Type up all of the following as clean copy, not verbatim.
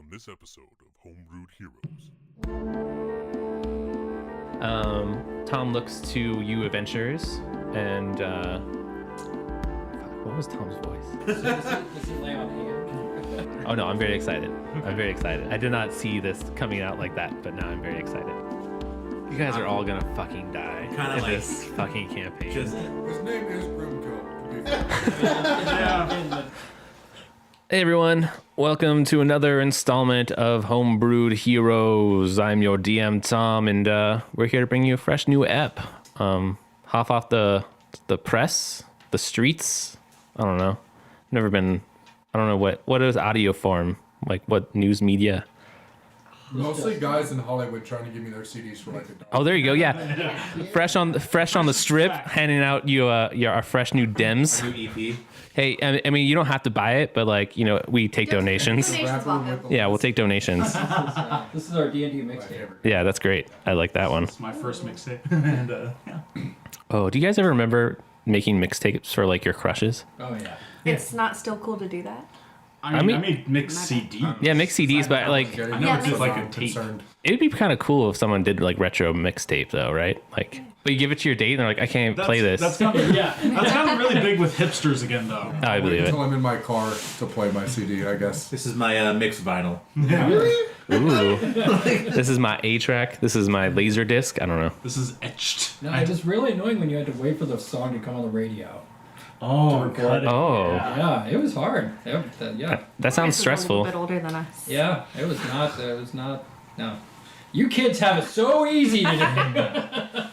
on this episode of Homebrewed Heroes. Tom looks to you adventurers and what was Tom's voice? Does he lay on hand? Oh no, I'm very excited. I'm very excited. I did not see this coming out like that, but now I'm very excited. You guys are all gonna fucking die in this fucking campaign. His name is Grimkill. Yeah. Hey everyone, welcome to another installment of Homebrewed Heroes. I'm your DM Tom, and we're here to bring you a fresh new ep. Hot off the press, the streets. I don't know. Never been. I don't know what is audio form, like what news media. Mostly guys in Hollywood trying to give me their CDs for like $1. Oh, there you go. Yeah, fresh on the strip, handing out you our fresh new Dems. Our new EP. Hey, I mean you don't have to buy it, but like we take donations. Yeah, we'll take donations. This is our D&D mixtape. Yeah, that's great. I like that one. It's my first mixtape. And yeah. Oh, do you guys ever remember making mixtapes for like your crushes? Oh yeah. It's not still cool to do that. I made mixed CD. Yeah, mix CDs, but like I know it's just like a tape. it'd be kind of cool if someone did like retro mixtape though, right? Like, but you give it to your date and they're like, I can't play this. That's gotten really big with hipsters again, though. I believe it. Until I'm in my car to play my CD, I guess. This is my mixed vinyl. Yeah. Ooh, this is my A track. This is my laser disc. I don't know. This is etched. No, it was really annoying when you had to wait for the song to come on the radio. Oh, cut it. Oh, Yeah, it was hard. Yeah. that sounds A stressful. little bit older than us. Yeah, it was not. No. You kids have it so easy today.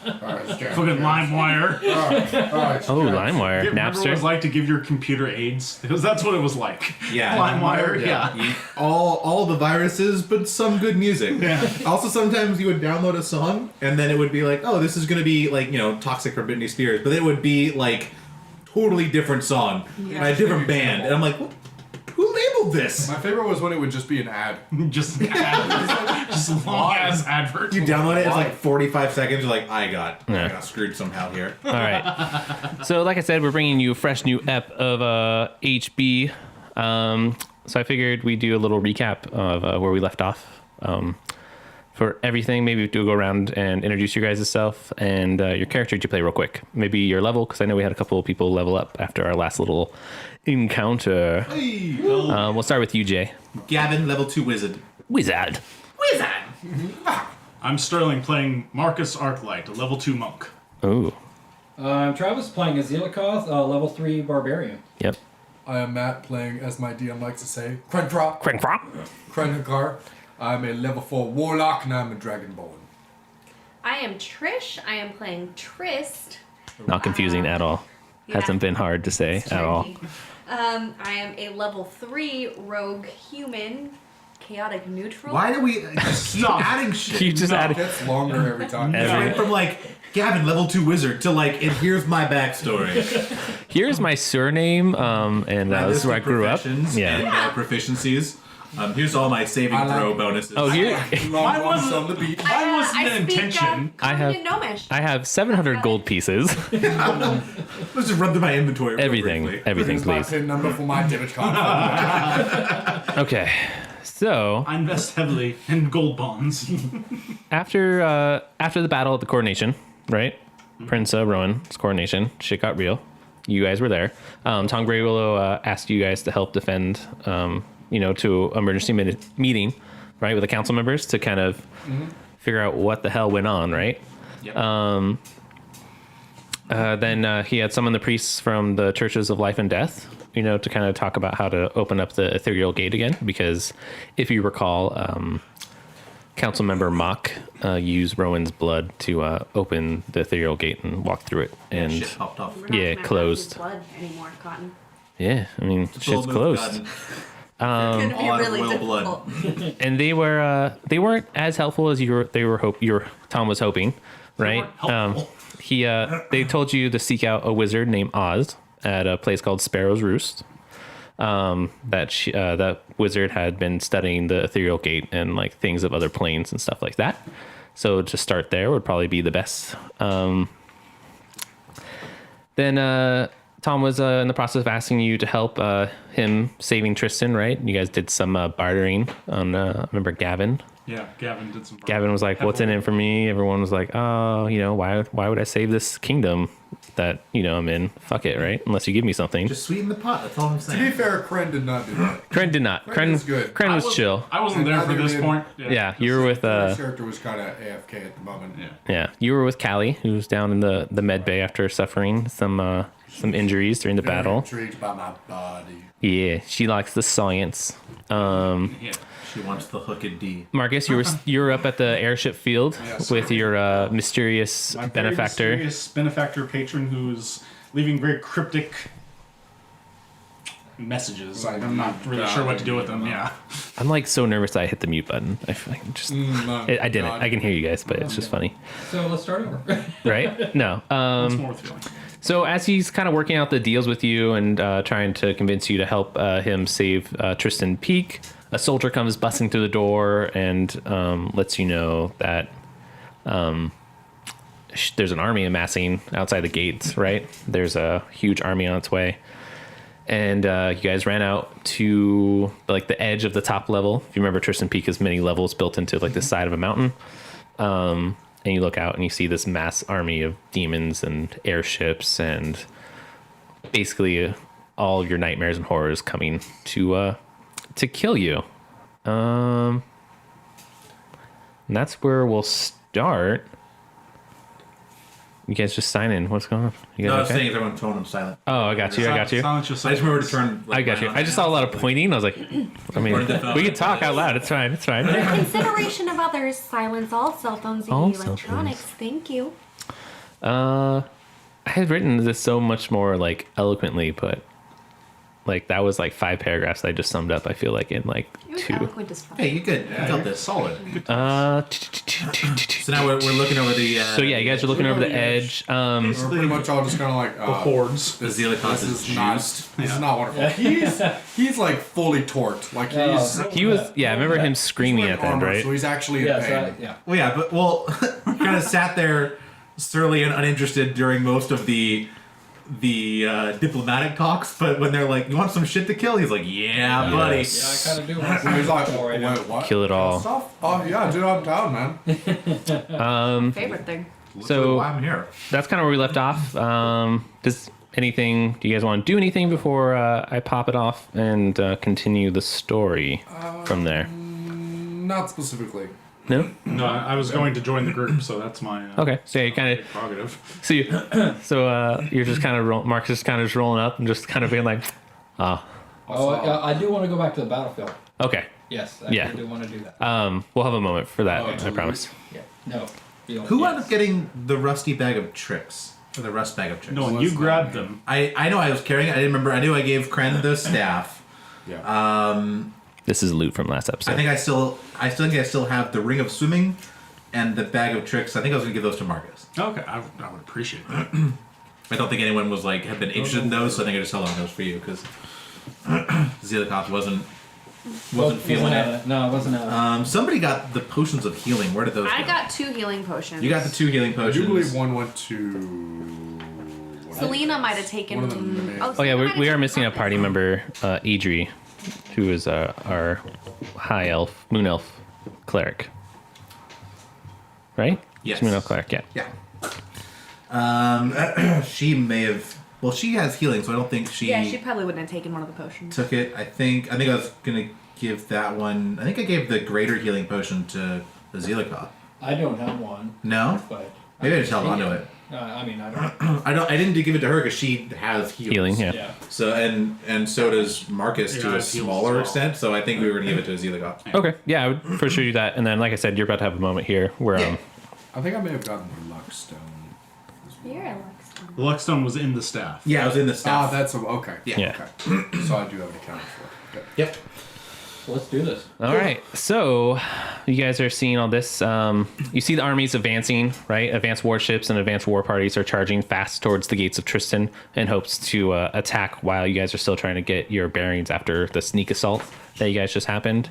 Fucking LimeWire. Oh, LimeWire, Remember what it was Napster. like to give your computer AIDS? Because that's what it was like. Yeah. LimeWire, yeah. All the viruses, but some good music. Yeah. Also, sometimes you would download a song, and then it would be like, oh, this is going to be like, Toxic for Britney Spears. But it would be like totally different song by a different band. And I'm like, who labeled this? My favorite was when it would just be an ad. Just long ass adverts. You download it, it's like 45 seconds, you're like, I got screwed somehow here. All right. So, like I said, we're bringing you a fresh new ep of HB. So I figured we'd do a little recap of where we left off. For everything, maybe do go around and introduce your guys' self and your character you play real quick. Maybe your level, because I know we had a couple of people level up after our last little encounter. Hey. We'll start with you, Jay. Gavin, level 2 wizard. Wizard. I'm Sterling playing Marcus Arclight, a level 2 monk. Ooh. Travis playing Azilikoth, level 3 barbarian. Yep. I am Matt playing, as my DM likes to say, Krentrop. Crank prop. Krenhakar. I'm a level 4 warlock and I'm a dragonborn. I am Trish. I am playing Trist. Not confusing at all. Yeah. Hasn't been hard to say It's at all. tricky. I am a level 3 rogue human, chaotic neutral. Why do we just keep adding shit? You just It added. gets longer every time. It went from like Gavin, level 2 wizard, to like, and here's my backstory. Here's my surname, and this is where I grew up. And Yeah. proficiencies. Here's all my saving throw bonuses. Oh, here Long wasn't- runs on the beach. Mine wasn't an intention. I have- Common and Gnomish. I have 700 gold pieces. Let's just run through my inventory. real Everything, briefly. everything, Here's my please. PIN number for my debit card. Okay, so I invest heavily in gold bonds. after the battle at the coronation, right? Prince Rowan's coronation, shit got real. You guys were there. Tom Graywillow asked you guys to help defend, to emergency meeting, right, with the council members to kind of figure out what the hell went on, right? Yep. Then he had summoned the priests from the churches of life and death, to kind of talk about how to open up the ethereal gate again. Because if you recall, council member Mock used Rowan's blood to open the ethereal gate and walk through it. And Shit popped off. We're not yeah, gonna have closed. his blood anymore, Cotton. yeah, I mean, Full shit's move closed. It's gonna be all out of really royal difficult. And they weren't as helpful as Tom was hoping, right? helpful. They told you to seek out a wizard named Oz at a place called Sparrow's Roost. That wizard had been studying the ethereal gate and like things of other planes and stuff like that. So to start there would probably be the best. Then Tom was in the process of asking you to help him saving Tristan, right? You guys did some bartering on, remember Gavin? Yeah, Gavin did some. Gavin was like, what's in it for me? Everyone was like, oh, why would I save this kingdom that, I'm in? Fuck it, right? Unless you give me something. Just sweeten the pot. That's all I'm To be saying. fair, Kren did not do that. Kren did not. Kren was good. Kren was chill. I wasn't there for this point. Yeah, you were with His character was kind of AFK at the moment. yeah, you were with Callie, who was down in the med bay after suffering some injuries during the Very battle. intrigued by my body. Yeah, she likes the science. Yeah. She wants the hooked D. Marcus, you were up at the airship field Yes, with your mysterious My very benefactor. mysterious benefactor patron who's leaving very cryptic messages. Like, I'm not really sure what to do with them. Yeah. I'm like so nervous that I hit the mute button. I didn't. I can hear you guys, but it's just funny, So let's start over. right? No. It's more with feeling. So as he's kind of working out the deals with you and trying to convince you to help him save Tristan Peak, a soldier comes busting through the door and lets you know that there's an army amassing outside the gates, right? There's a huge army on its way. And you guys ran out to like the edge of the top level. If you remember, Tristan Peak has many levels built into like the side of a mountain. And you look out and you see this mass army of demons and airships and basically all of your nightmares and horrors coming to kill you. And that's where we'll start. You guys just sign in. What's going on? You guys No, I was okay? saying everyone tone and silent. Oh, I got you. Silence yourself. I just remember to turn. I got you. I just saw a lot of pointing. I was like, I mean, we can talk out loud. It's fine. It's fine. Consideration of others, silence all cell phones and All cell electronics. Thank you. I had written this so much more like eloquently, but like that was like 5 paragraphs that I just summed up. I feel like in like It was 2. eloquent as fuck. Hey, you good? You got this. Solid. So now we're looking over the. So yeah, you guys are looking over the edge. We're pretty much all just kind of like, The hordes. The Zealot this is not, this is not wonderful. He's like fully torqued. Like he's. He was, yeah. I remember him screaming he's at the end, armor, right? So he's actually in Yeah, pain. so, yeah. Well, yeah, but kind of sat there, surly and uninterested during most of the diplomatic talks. But when they're like, "You want some shit to kill?" He's like, "Yeah, buddy." Yes. Yeah, I kind of do want So he's like, to right now. wait, what? Kill it all. Stuff? Oh yeah, dude, I'm down, man. Favorite thing. So why I'm here. that's kind of where we left off. Does anything? Do you guys want to do anything before I pop it off and continue the story from there? Not specifically. No. No, I was going to join the group, so that's my Okay. So you kind of prerogative. so you're just kind of Mark's just kind of rolling up and just kind of being like, Oh, yeah, I do want to go back to the battlefield. okay. Yes, I Yeah. do want to do that. We'll have a moment for that. Oh, I absolutely. promise. Yeah. No. You don't- Who yes. ended up getting the rusty bag of tricks? Or the rust bag of tricks? No, and Well, you that's grabbed not them. I know I was carrying it. I didn't remember. I knew I gave Kren the staff. Yeah. This is loot from last episode. I think I still have the ring of swimming and the bag of tricks. I think I was gonna give those to Marcus. Okay, I would appreciate that. I don't think anyone was like had been interested in those, so I think I just held on those for you because Zealot wasn't feeling it. No, it wasn't out. Somebody got the potions of healing. Where did those I go? got 2 healing potions. You got the 2 healing I potions. do believe one went to. Selena might have taken. One of them remained. Oh yeah, Selena might we have are taken missing a Marcus. party member, Idri, who is our high elf, moon elf cleric. Right? Yes. It's moon elf cleric. Yeah. Yeah. She may have. Well, she has healing, so I don't think she. Yeah, she probably wouldn't have taken one of the potions. took it. I think I was gonna give that one. I think I gave the greater healing potion to the Zealot. I don't have one, No. but Maybe I just held on to it. I mean, I don't. I didn't give it to her because she has Healing. Yeah. Yeah. So and so does Marcus Yeah, to a it heals smaller as well. extent. So I think we were gonna give it to Zealot. Okay. Yeah, I would for sure do that. And then, like I said, you're about to have a moment here where Yeah. I think I may have gotten the luck stone. You're a Luxton. The Luckstone was in the staff. Yeah, I was in the Ah, staff. that's okay. Yeah. Okay. So I do have it accounted for. Okay. Yep. Let's do this. All right, so you guys are seeing all this. You see the armies advancing, right? Advanced warships and advanced war parties are charging fast towards the gates of Tristan in hopes to attack while you guys are still trying to get your bearings after the sneak assault that you guys just happened.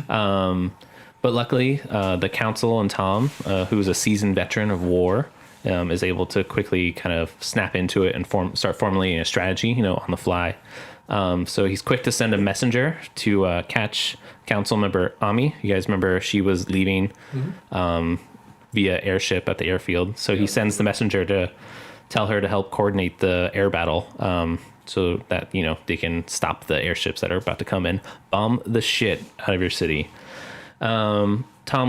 But luckily, the council and Tom, who's a seasoned veteran of war, is able to quickly kind of snap into it and start formulating a strategy, on the fly. So he's quick to send a messenger to catch council member Ami. You guys remember she was leaving via airship at the airfield. So he sends the messenger to tell her to help coordinate the air battle, so that they can stop the airships that are about to come and bomb the shit out of your city. Tom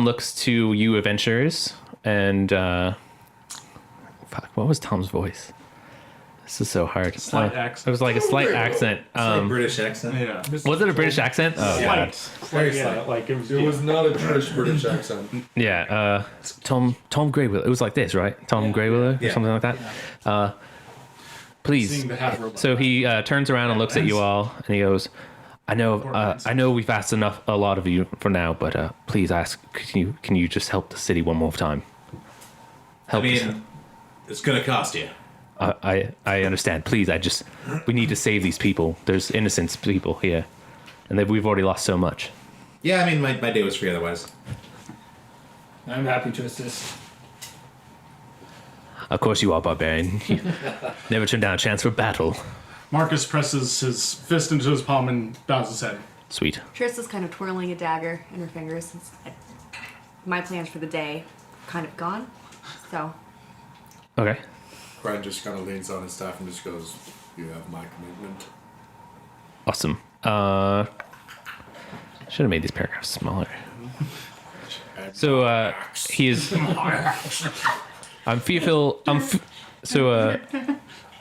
looks to you adventurers and what was Tom's voice? This is so hard. Slight accent. It was like a slight accent. British accent. Yeah. Was it a British accent? Oh, God. Slight, yeah, like it was. It was not a British accent. Yeah. Tom Greywillow. It was like this, right? Tom Greywillow or something like that. Please. Seeing the half robot. So he turns around and looks at you all, and he goes, "I know we've asked a lot of you for now, but please ask. Can you just help the city one more time? Help us." It's gonna cost you. I understand. Please, we need to save these people. There's innocent people here, and we've already lost so much. Yeah, my day was free otherwise. I'm happy to assist. Of course you are, barbarian. You never turn down a chance for battle. Marcus presses his fist into his palm and bows his head. Sweet. Trista's kind of twirling a dagger in her fingers. My plans for the day kind of gone, so. Okay. Brian just kind of leans on his staff and just goes, "You have my commitment." Awesome. Should have made these paragraphs smaller. So he is. I'm fearful.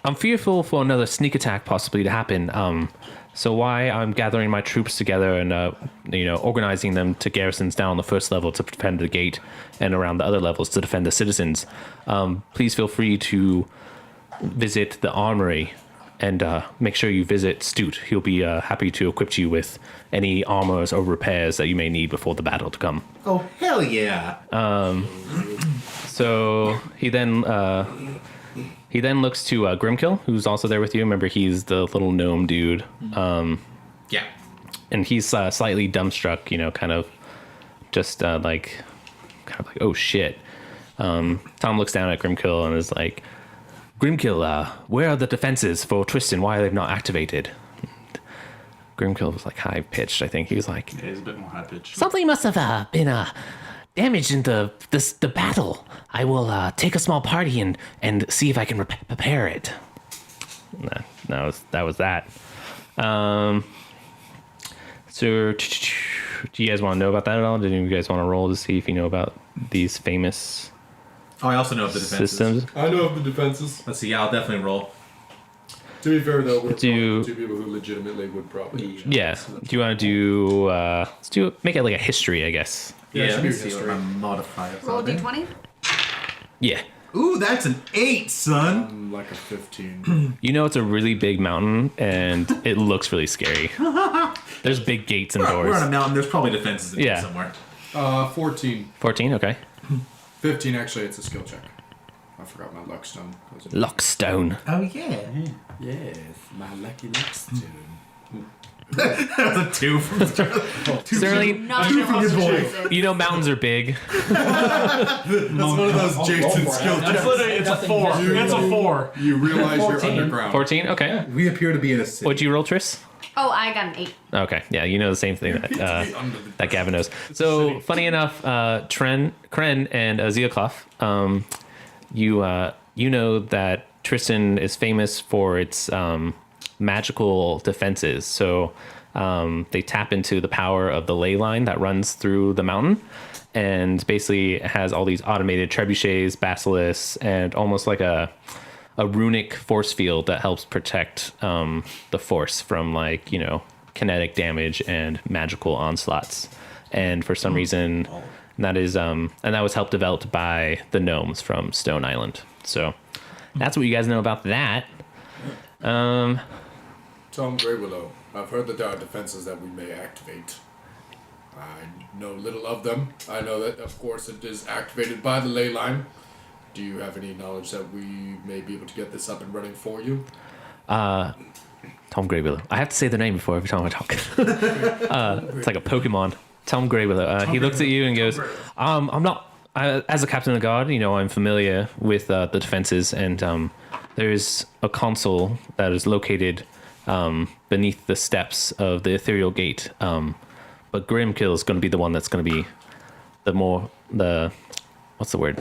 I'm fearful for another sneak attack possibly to happen. So why I'm gathering my troops together and organizing them to garrisons down on the first level to defend the gate and around the other levels to defend the citizens. Please feel free to visit the armory and make sure you visit Stute. He'll be happy to equip you with any armors or repairs that you may need before the battle to come. Oh, hell yeah. So he then looks to Grimkill, who's also there with you. Remember, he's the little gnome dude. Yeah. And he's slightly dumbstruck, kind of like, oh shit. Tom looks down at Grimkill and is like, Grimkill, where are the defenses for Tristan? Why are they not activated? Grimkill was like high pitched, I think. He was like, Yeah, he's a bit more high pitched. something must have been damaged in the battle. I will take a small party and see if I can prepare it. That was that. So, do you guys want to know about that at all? Do you guys want to roll to see if you know about these famous Oh, I also know of the defenses. systems? I know of the defenses. Let's see. Yeah, I'll definitely roll. To be fair, though, we're Do- probably two people who legitimately would probably. Yeah. Do you want to do? Make it like a history, I guess. Yeah, it should let be me see history. what my modifiers Roll are a there. d20. Yeah. Ooh, that's an 8, son. I'm like a 15. It's a really big mountain and it looks really scary. There's big gates and We're on a doors. mountain. There's probably defenses in Yeah. there somewhere. 14. 14. Okay. 15, actually, it's a skill check. I forgot my luck stone. Lockstone. Oh, yeah. Yes, my lucky luck stone. That was a 2 from Certainly, Not mountains are big. That's one of those Jason skill It's checks. literally, it's a 4. It's a 4. You realize you're 14. underground. 14. Okay. We appear to be in a city. What'd you roll, Tris? Oh, I got an 8. Okay. Yeah, the same thing that Gavin knows. So funny enough, Kren and Zealcloth, you know that Tristan is famous for its magical defenses. So they tap into the power of the ley line that runs through the mountain, and basically it has all these automated trebuchets, basilisks, and almost like a runic force field that helps protect the force from kinetic damage and magical onslaughts. And for some reason, that is and that was helped developed by the gnomes from Stone Island. So that's what you guys know about that. Tom Greywillow, I've heard that there are defenses that we may activate. I know little of them. I know that, of course, it is activated by the ley line. Do you have any knowledge that we may be able to get this up and running for you? Tom Greywillow. I have to say the name before every time I talk. It's like a Pokemon. Tom Greywillow. He looks at you and goes, I'm as a captain of the guard, I'm familiar with the defenses, and there's a console that is located beneath the steps of the ethereal gate. But Grimkill is going to be the one that's going to be what's the word?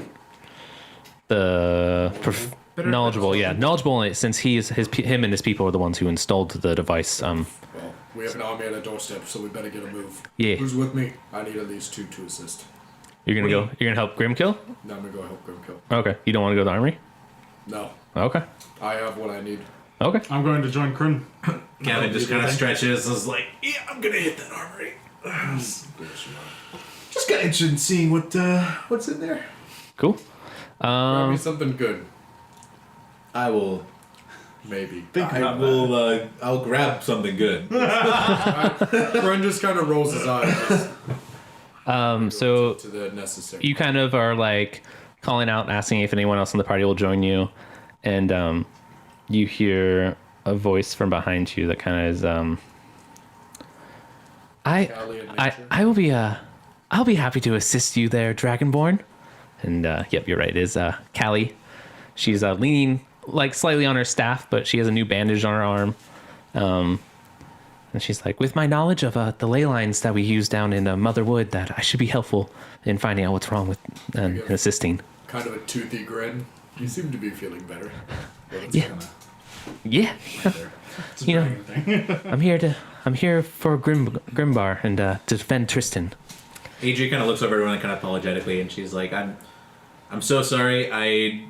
Knowledgeable, yeah, knowledgeable in it, since him and his people are the ones who installed the device. Well, we have an army at our doorstep, so we better get a move. Yeah. Who's with me? I need at least 2 to assist. You're gonna help Grimkill? No, I'm gonna go help Grimkill. Okay. You don't want to go to the armory? No, Okay. I have what I need. Okay. I'm going to join Kryn. Gavin just kind of stretches and is like, yeah, I'm gonna hit that armory. Just got interested in seeing what's in there. Cool. Grab me something good. I will. Maybe. I'll grab something good. Gren just kind of rolls his eyes. So To the necessary. you kind of are like calling out, asking if anyone else in the party will join you, and you hear a voice from behind you that kind of is, I will be I'll be happy to assist you there, Dragonborn. And yep, you're right. It is Callie. She's leaning like slightly on her staff, but she has a new bandage on her arm. And she's like, with my knowledge of the ley lines that we use down in Motherwood, that I should be helpful in finding out what's wrong with and assisting. Kind of a toothy grin. You seem to be feeling better. Well, Yeah. Yeah. You know, I'm here for Grimbar and to defend Tristan. Adri kind of looks over everyone kind of apologetically, and she's like, I'm so sorry. I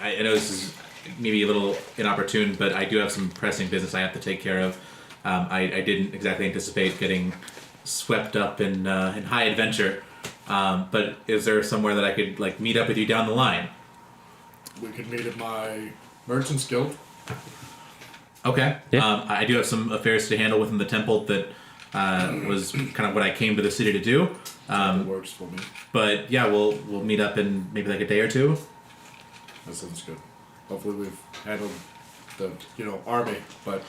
know this is maybe a little inopportune, but I do have some pressing business I have to take care of. I didn't exactly anticipate getting swept up in high adventure. But is there somewhere that I could like meet up with you down the line? We could meet at my Merchant's Guild. Okay. Yeah. I do have some affairs to handle within the temple that was kind of what I came to the city to do. That works for me. But yeah, we'll meet up in maybe like a day or two. That sounds good. Hopefully we've handled the army, but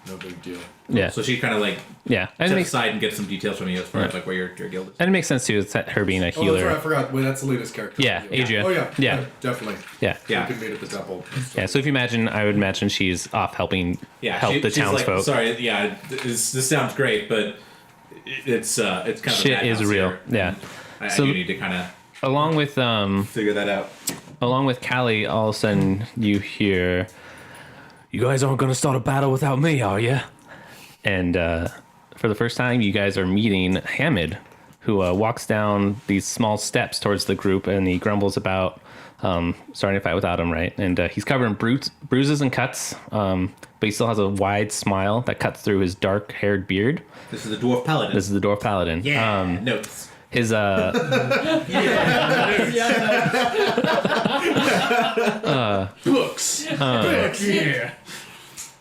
no big deal. Yeah. So she kind of like Yeah. And it steps makes aside and gets some details from you as far as like where your guild is. and it makes sense too. It's her being a Oh, that's healer. right. I forgot. Wait, that's Alina's character. Yeah, Adria. Oh yeah. Yeah. Definitely. Yeah. Yeah. We could meet at the temple. Yeah. So if you imagine, I would imagine she's off helping help the she's townsfolk. Like, sorry, yeah, this sounds great, but it's kind of a Shit is madhouse real. here. Yeah. I So- do need to kind of Along with figure that out. Callie, all of a sudden you hear, "You guys aren't gonna start a battle without me, are you?" And for the first time, you guys are meeting Hamid, who walks down these small steps towards the group, and he grumbles about starting a fight without him, right? And he's covered in bruises and cuts, but he still has a wide smile that cuts through his dark-haired beard. This is the dwarf paladin. This is the dwarf paladin. Yeah. Notes. His Books. Yeah.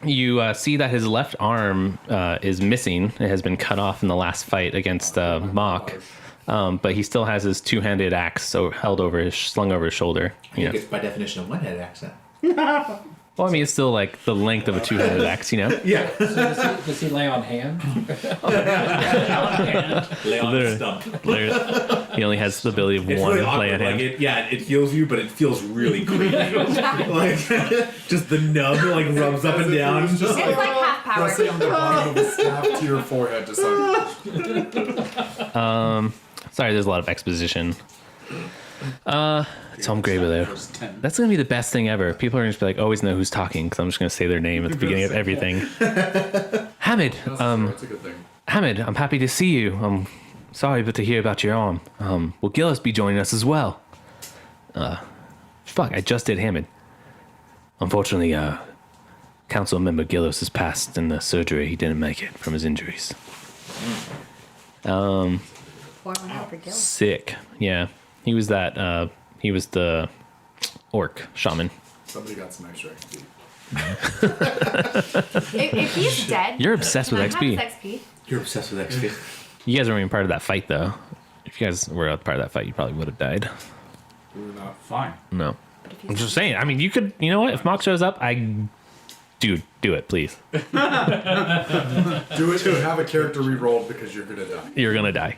you see that his left arm is missing. It has been cut off in the last fight against Mock. But he still has his two-handed axe slung over his shoulder. I think it's by definition a one-headed accent. Well, I mean, it's still like the length of a two-handed axe, Yeah. So does he lay on hand? Lay on Literally. the stump. He only has the ability of It's one really play awkward. at him. It heals you, but it feels really creepy. Like just the nub like rubs up and down. It's just It's like half power. pressing the bottom of a staff to your forehead, just like. Sorry, there's a lot of exposition. It's Homebrewed though. First 10. That's gonna be the best thing ever. People are gonna be like, always know who's talking because I'm just gonna say their name at the beginning of everything. Hamid, That's a good thing. Hamid, I'm happy to see you. I'm sorry but to hear about your arm. Will Gillis be joining us as well? Fuck, I just did Hamid. Unfortunately, council member Gillis has passed in the surgery. He didn't make it from his injuries. Pour one out for Gil. Sick. Yeah. He was that, he was the orc shaman. Somebody got some extra XP. If he's dead, You're obsessed with can I XP. have his XP. You're obsessed with XP. You guys weren't even part of that fight, though. If you guys were a part of that fight, you probably would have died. We were not. Fine. No. But if I'm he's just saying. I mean, you could, you know what? If Mock shows up, I dude, do it, please. Do it and have a character re-rolled because you're gonna die. You're gonna die.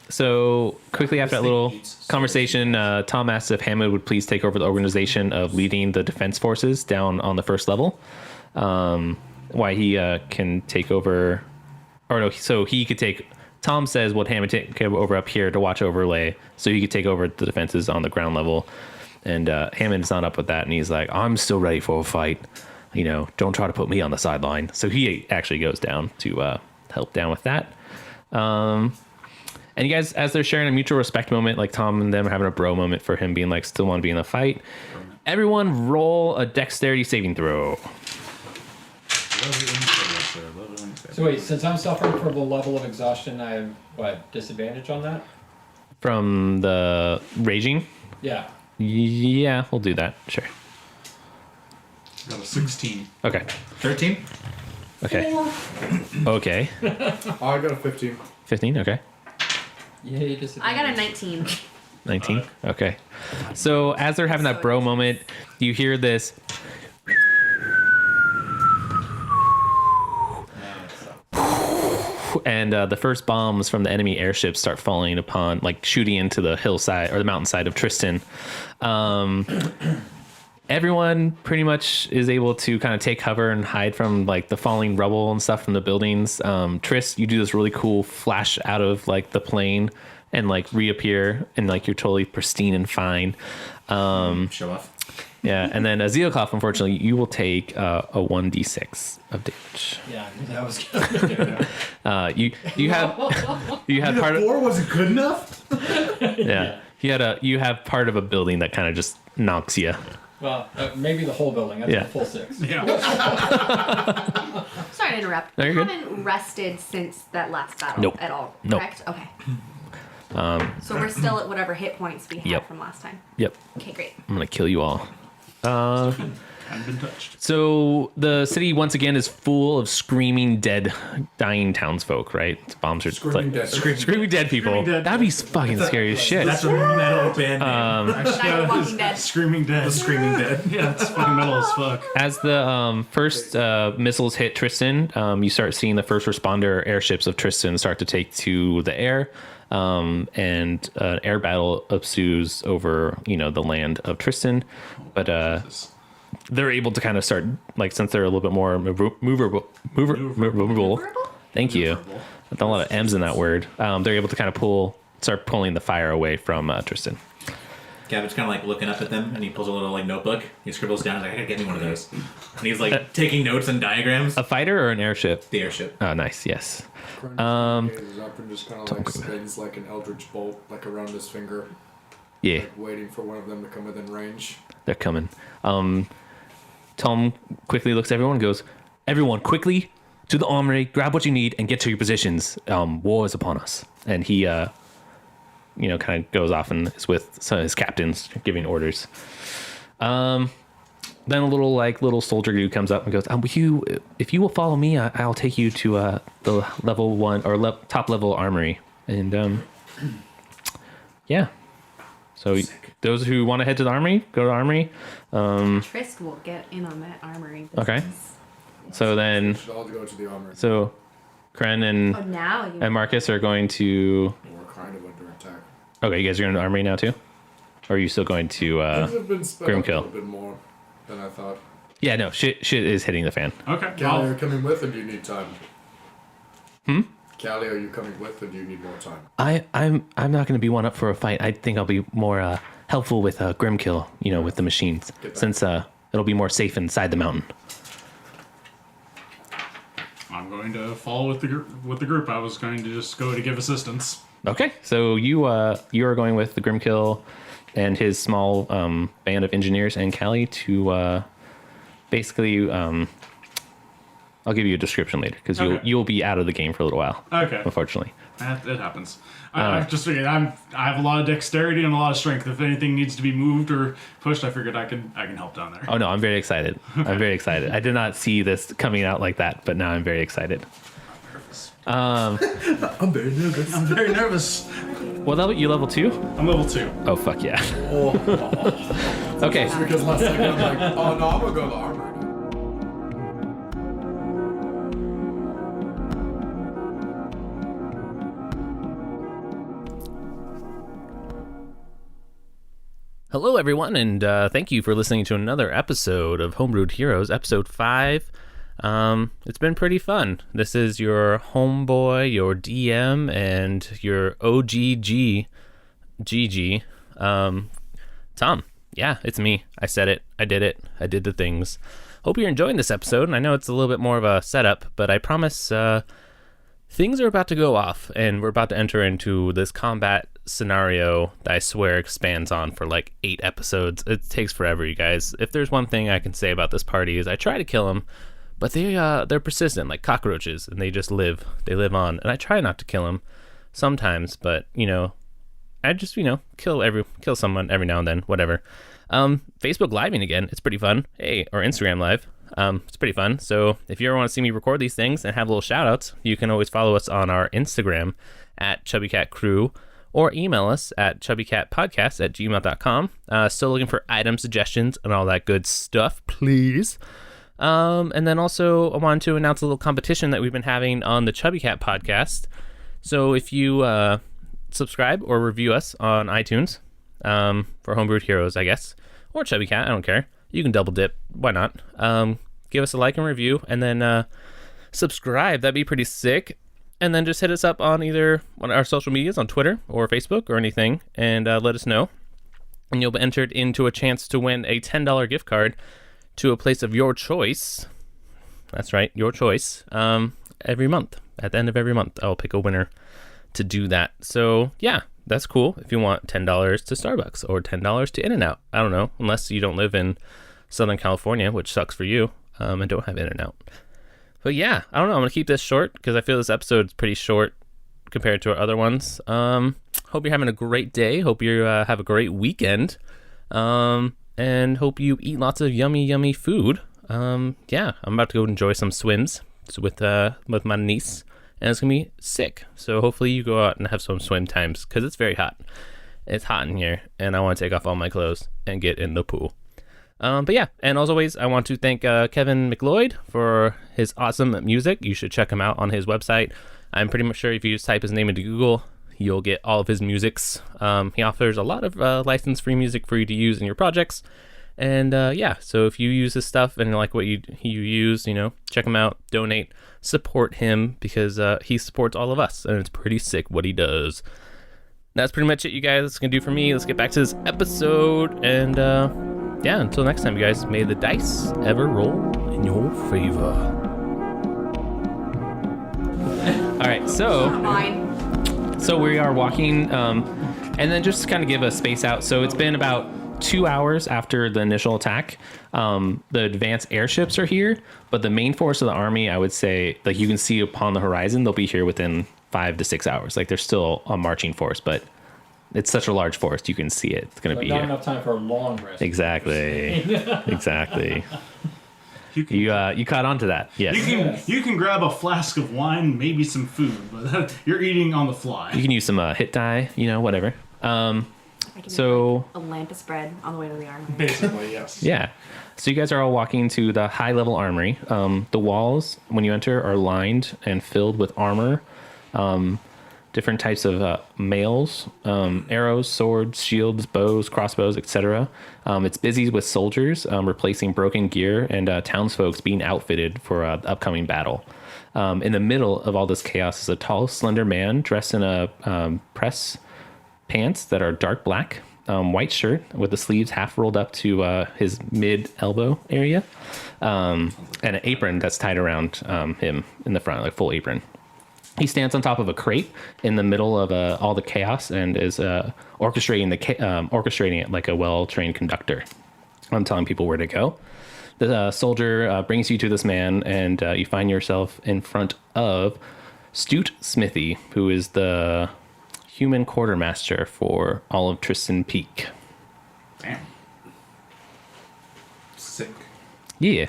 So quickly after that little conversation, Tom asked if Hammond would please take over the organization of leading the defense forces down on the first level. Why he can take over, or no, so he could take. Tom says, "Would Hammond take over up here to watch overlay, so he could take over the defenses on the ground level?" And Hammond's not up with that, and he's like, "I'm still ready for a fight. You know, don't try to put me on the sideline." So he actually goes down to help down with that. And you guys, as they're sharing a mutual respect moment, like Tom and them are having a bro moment for him being like, still want to be in the fight. Everyone roll a dexterity saving throw. So wait, since I'm suffering from the level of exhaustion, I have, what, disadvantage on that? From the raging? Yeah. Yeah, we'll do that. Sure. Got a 16. Okay. 13. Okay. Okay. Oh, I got a 15. 15? Okay. Yay, disadvantage. I got a 19. 19? Okay. So as they're having that bro moment, you hear this. And the first bombs from the enemy airships start falling upon, like shooting into the hillside or the mountainside of Tristan. Everyone pretty much is able to kind of take cover and hide from like the falling rubble and stuff from the buildings. Tris, you do this really cool flash out of like the plane and like reappear and like you're totally pristine and fine. Show off. Yeah, and then Zealcoff, unfortunately, you will take a 1d6 of damage. Yeah, I knew that was good. You had part of 4 wasn't good enough. yeah. You have part of a building that kind of just knocks you. Well, maybe the whole building. That's Yeah. a full 6. Yeah. Sorry to interrupt. No, You you're good. haven't rested since that last battle Nope. at all, Nope. correct? Okay. So we're still at whatever hit points we had Yep. from last time. Yep. Okay, great. I'm gonna kill you all. Hadn't been touched. So the city once again is full of screaming dead, dying townsfolk. Right? Bombs are Screaming dead. screaming dead people. Screaming dead. That'd be fucking scary as shit. That's a metal band name. Night of Walking Dead. Screaming Dead. Screaming Dead. Yeah, it's fucking metal as fuck. As the first missiles hit Tristan, you start seeing the first responder airships of Tristan start to take to the air, and an air battle ensues over the land of Tristan. But they're able to kind of start, like, since they're a little bit more movable. Thank you. There's a lot of M's in that word. They're able to kind of start pulling the fire away from Tristan. Gavin's kind of like looking up at them, and he pulls a little like notebook. He scribbles down, he's like, I gotta get me one of those. And he's like taking notes and diagrams. A fighter or an airship? The airship. Oh, nice. Yes. Gazes up and just kind of like spins like an eldritch bolt, like around his finger, Yeah, like waiting for one of them to come within range. they're coming. Tom quickly looks at everyone and goes, "Everyone, quickly to the armory, grab what you need, and get to your positions. War is upon us." And he, kind of goes off and is with some of his captains giving orders. Then a little soldier dude comes up and goes, if you will follow me, I'll take you to the level 1 or top level armory." And yeah. So those who want to head to the armory, go to the armory. Trist will get in on that armory. Okay. business. So then, We should all go to the armory. so Kren and Oh, now you. and Marcus are going to. We're kind of under attack. Okay, you guys are going to the armory now too, or are you still going to? Things have been sped Grim up kill. a little bit more than I thought. Yeah, no, shit is hitting the fan. Okay. Callie, are you Well, coming with, or do you need time? Callie, are you coming with, or do you need more time? I'm not going to be one up for a fight. I think I'll be more helpful with Grimkill, with the machines, Get back. since it'll be more safe inside the mountain. I'm going to follow with the group. I was going to just go to give assistance. Okay, so you are going with the Grimkill and his small band of engineers and Callie to basically. I'll give you a description later because Okay. you'll be out of the game for a little while. Okay. Unfortunately. It happens. I just figured I have a lot of dexterity and a lot of strength. If anything needs to be moved or pushed, I figured I can help down there. Oh no, I'm very excited. I'm very excited. I did not see this coming out like that, but now I'm very excited. I'm very nervous. I'm very nervous. What level? You level 2? I'm level 2. Oh fuck yeah. Okay. Because last second I'm like, oh no, I'm gonna go to the armory now. Hello, everyone, and thank you for listening to another episode of Homebrewed Heroes, episode 5. It's been pretty fun. This is your homeboy, your DM, and your OGG, GG, Tom. Yeah, it's me. I said it. I did it. I did the things. Hope you're enjoying this episode, and I know it's a little bit more of a setup, but I promise things are about to go off, and we're about to enter into this combat scenario that I swear expands on for like 8 episodes. It takes forever, you guys. If there's one thing I can say about this party is I try to kill them, but they're persistent like cockroaches, and they just live. They live on, and I try not to kill them sometimes, but I just kill someone every now and then, whatever. Facebook living again, it's pretty fun. Hey, or Instagram live. It's pretty fun. So if you ever want to see me record these things and have little shout outs, you can always follow us on our Instagram at ChubbyCat Crew, or email us at chubbycatpodcast@gmail.com. Still looking for item suggestions and all that good stuff, please. And then also I wanted to announce a little competition that we've been having on the ChubbyCat podcast. So if you subscribe or review us on iTunes for Homebrewed Heroes, I guess, or ChubbyCat, I don't care. You can double dip. Why not? Give us a like and review, and then subscribe. That'd be pretty sick. And then just hit us up on either one of our social medias on Twitter or Facebook or anything, and let us know. And you'll be entered into a chance to win a $10 gift card to a place of your choice. That's right, your choice. Every month. At the end of every month, I'll pick a winner to do that. So, yeah, that's cool. If you want $10 to Starbucks or $10 to In-N-Out. I don't know, unless you don't live in Southern California, which sucks for you, and don't have In-N-Out. But yeah, I don't know. I'm going to keep this short because I feel this episode's pretty short compared to our other ones. Hope you're having a great day. Hope you have a great weekend. And hope you eat lots of yummy, yummy food. Yeah, I'm about to go enjoy some swims with my niece, and it's going to be sick. So hopefully you go out and have some swim times because it's very hot. It's hot in here, and I want to take off all my clothes and get in the pool. But yeah, and as always, I want to thank Kevin McLeod for his awesome music. You should check him out on his website. I'm pretty much sure if you just type his name into Google, you'll get all of his musics. He offers a lot of license-free music for you to use in your projects. And yeah, so if you use his stuff and like what you use, check him out, donate, support him, because he supports all of us, and it's pretty sick what he does. That's pretty much it, you guys. That's going to do for me. Let's get back to this episode, and yeah, until next time, you guys, may the dice ever roll in your favor. All right, so we are walking, and then just kind of give a space out. So it's been about 2 hours after the initial attack. The advanced airships are here, but the main force of the army, I would say, like you can see upon the horizon, they'll be here within 5 to 6 hours. Like they're still a marching force, but it's such a large forest, you can see it. It's going to be not here. Enough time for a long rest. Exactly. Exactly. You caught on to that. Yes. You can grab a flask of wine, maybe some food, but you're eating on the fly. You can use some hit die, whatever. So a lamp of spread on the way to the armory. Basically, yes. Yeah. So you guys are all walking to the high level armory. The walls, when you enter, are lined and filled with armor. Different types of mails, arrows, swords, shields, bows, crossbows, etc. It's busy with soldiers replacing broken gear and townsfolk being outfitted for the upcoming battle. In the middle of all this chaos is a tall, slender man dressed in a press pants that are dark black, white shirt with the sleeves half rolled up to his mid-elbow area, and an apron that's tied around him in the front, like full apron. He stands on top of a crate in the middle of all the chaos and is orchestrating it like a well-trained conductor. I'm telling people where to go. The soldier brings you to this man, and you find yourself in front of Stute Smithy, who is the human quartermaster for all of Tristan Peak. Damn. Sick. Yeah.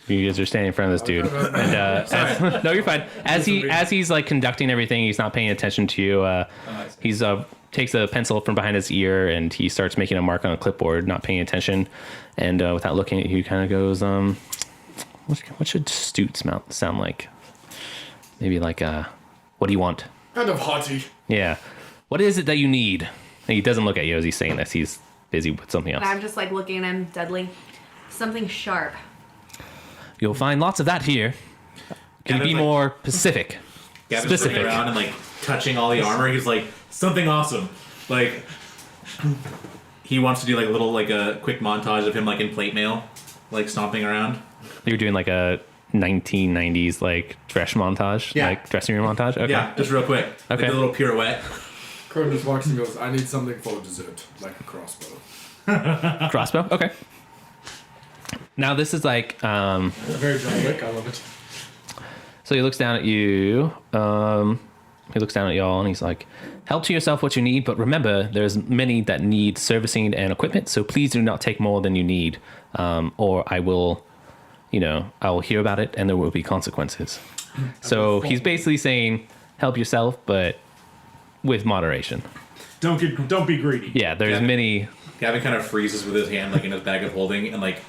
You guys are standing in front of this dude, and no, you're fine. As he's like conducting everything, he's not paying attention to you. He's takes a pencil from behind his ear and he starts making a mark on a clipboard, not paying attention, and without looking at you, kind of goes, "What should Stute sound like? Maybe like, what do you want?" Kind of haughty. Yeah. What is it that you need? And he doesn't look at you as he's saying this. He's busy with something else. And I'm just like looking at him deadly. Something sharp. You'll find lots of that here. Can you be more specific? Gavin's Specific. looking around and like touching all the armor. He's like, something awesome. Like, he wants to do like a little, like a quick montage of him like in plate mail, like stomping around. You're doing like a 1990s like dress montage, Yeah. like dressing room montage. Okay. Yeah, just real quick. Like Okay. a little pirouette. Crow just walks and goes, I need something for dessert, like a crossbow. Crossbow. Okay. Now this is like Very John Wick. I love it. so he looks down at you. He looks down at y'all and he's like, help to yourself what you need, but remember there's many that need servicing and equipment, so please do not take more than you need, or I will hear about it and there will be consequences. So he's basically saying help yourself, but with moderation. Don't be greedy. Yeah, there's Yeah. many. Gavin kind of freezes with his hand like in his bag of holding and like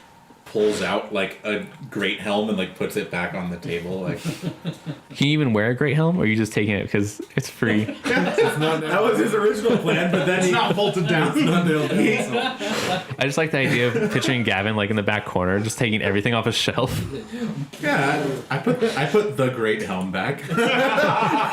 pulls out like a great helm and like puts it back on the table. Like, Can you even wear a great helm, or are you just taking it because it's free? that was his original plan, but then It's not bolted down. I just like the idea of picturing Gavin like in the back corner, just taking everything off his shelf. yeah, I put the great helm back.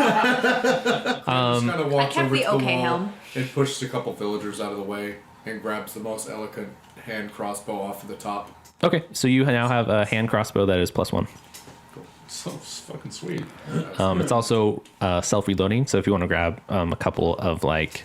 Just kind of walks kept over the to the okay wall helm. and pushes a couple villagers out of the way and grabs the most elegant hand crossbow off of the top. Okay, so you now have a hand crossbow that is +1. So fucking sweet. It's also self-reloading, so if you want to grab a couple of like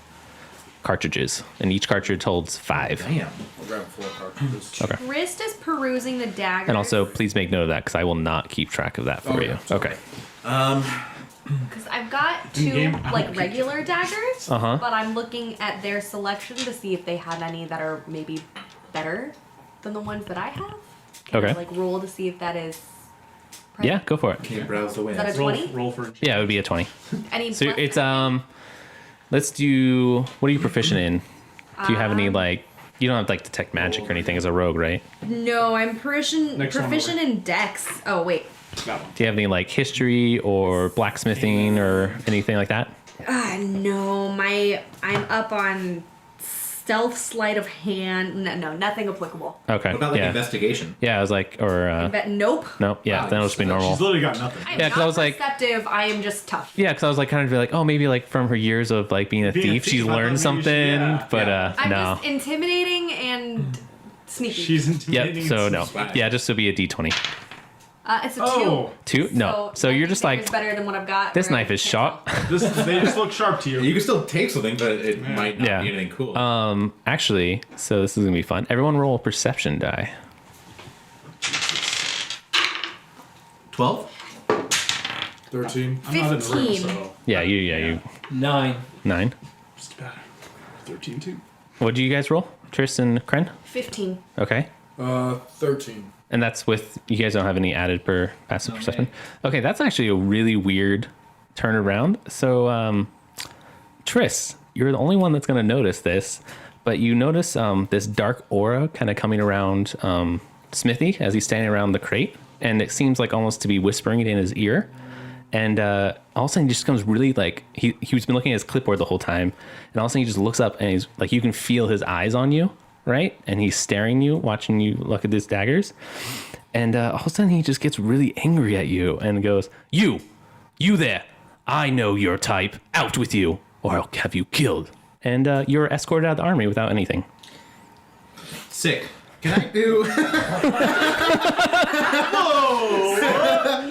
cartridges, and each cartridge holds 5. Damn. I'll grab 4 cartridges. Okay. Wrist is perusing the dagger. And also, please make note of that because I will not keep track of that for Oh, you. yeah. Okay. Because I've got 2 In-game? like regular daggers, Uh-huh. but I'm looking at their selection to see if they had any that are maybe better than the ones that I have. Can I, Okay. like roll to see if that is. Yeah, go for it. Can you browse the way? Is that a Roll, 20? roll for. Yeah, it would be a 20. Any So plus- it's let's do. What are you proficient in? Do you have any like? You don't have like detect magic or anything as a rogue, right? No, I'm proficient Next one proficient in Dex. Oh wait, That one. Do you have any like history or blacksmithing or anything like that? no, I'm up on stealth, sleight of hand. No, nothing applicable. Okay. What about like yeah. investigation? Yeah, I was like, But nope. no, yeah, Wow, then it'll just be normal. She's literally got nothing. I'm Yeah, 'cause not I was like- perceptive. I am just tough. Yeah, because I was like kind of like, oh, maybe like from her years of like being a Being a thief, thief, she's I thought maybe learned she- something. yeah, But I'm no. just intimidating and sneaky. She's Yep. intimidating. So no. Swag. Yeah, just to be a D20. It's a Oh. 2? No. So you're just like, it's better than what I've got. this or I knife is can't sharp. They just look sharp to you. You can still take something, but it might not Yeah. be anything cool. Actually, so this is gonna be fun. Everyone roll a perception die. 12? 13. I'm not in the room, 15. so Yeah, you 9. 9. just about 13 too. What do you guys roll? Tristan, Kren? tell. 15. Okay. 13. And that's with, you guys don't have any added per passive perception? Okay, that's actually a really weird turnaround. So, Tris, you're the only one that's going to notice this, but you notice this dark aura kind of coming around Smithy as he's standing around the crate, and it seems like almost to be whispering it in his ear. And all of a sudden he just comes really like, he's been looking at his clipboard the whole time, and all of a sudden he just looks up and he's like, you can feel his eyes on you. Right? And he's staring you, watching you look at his daggers. And all of a sudden he just gets really angry at you and goes, You there. I know your type. Out with you, or I'll have you killed. And you're escorted out of the army without anything. Sick. Can I do...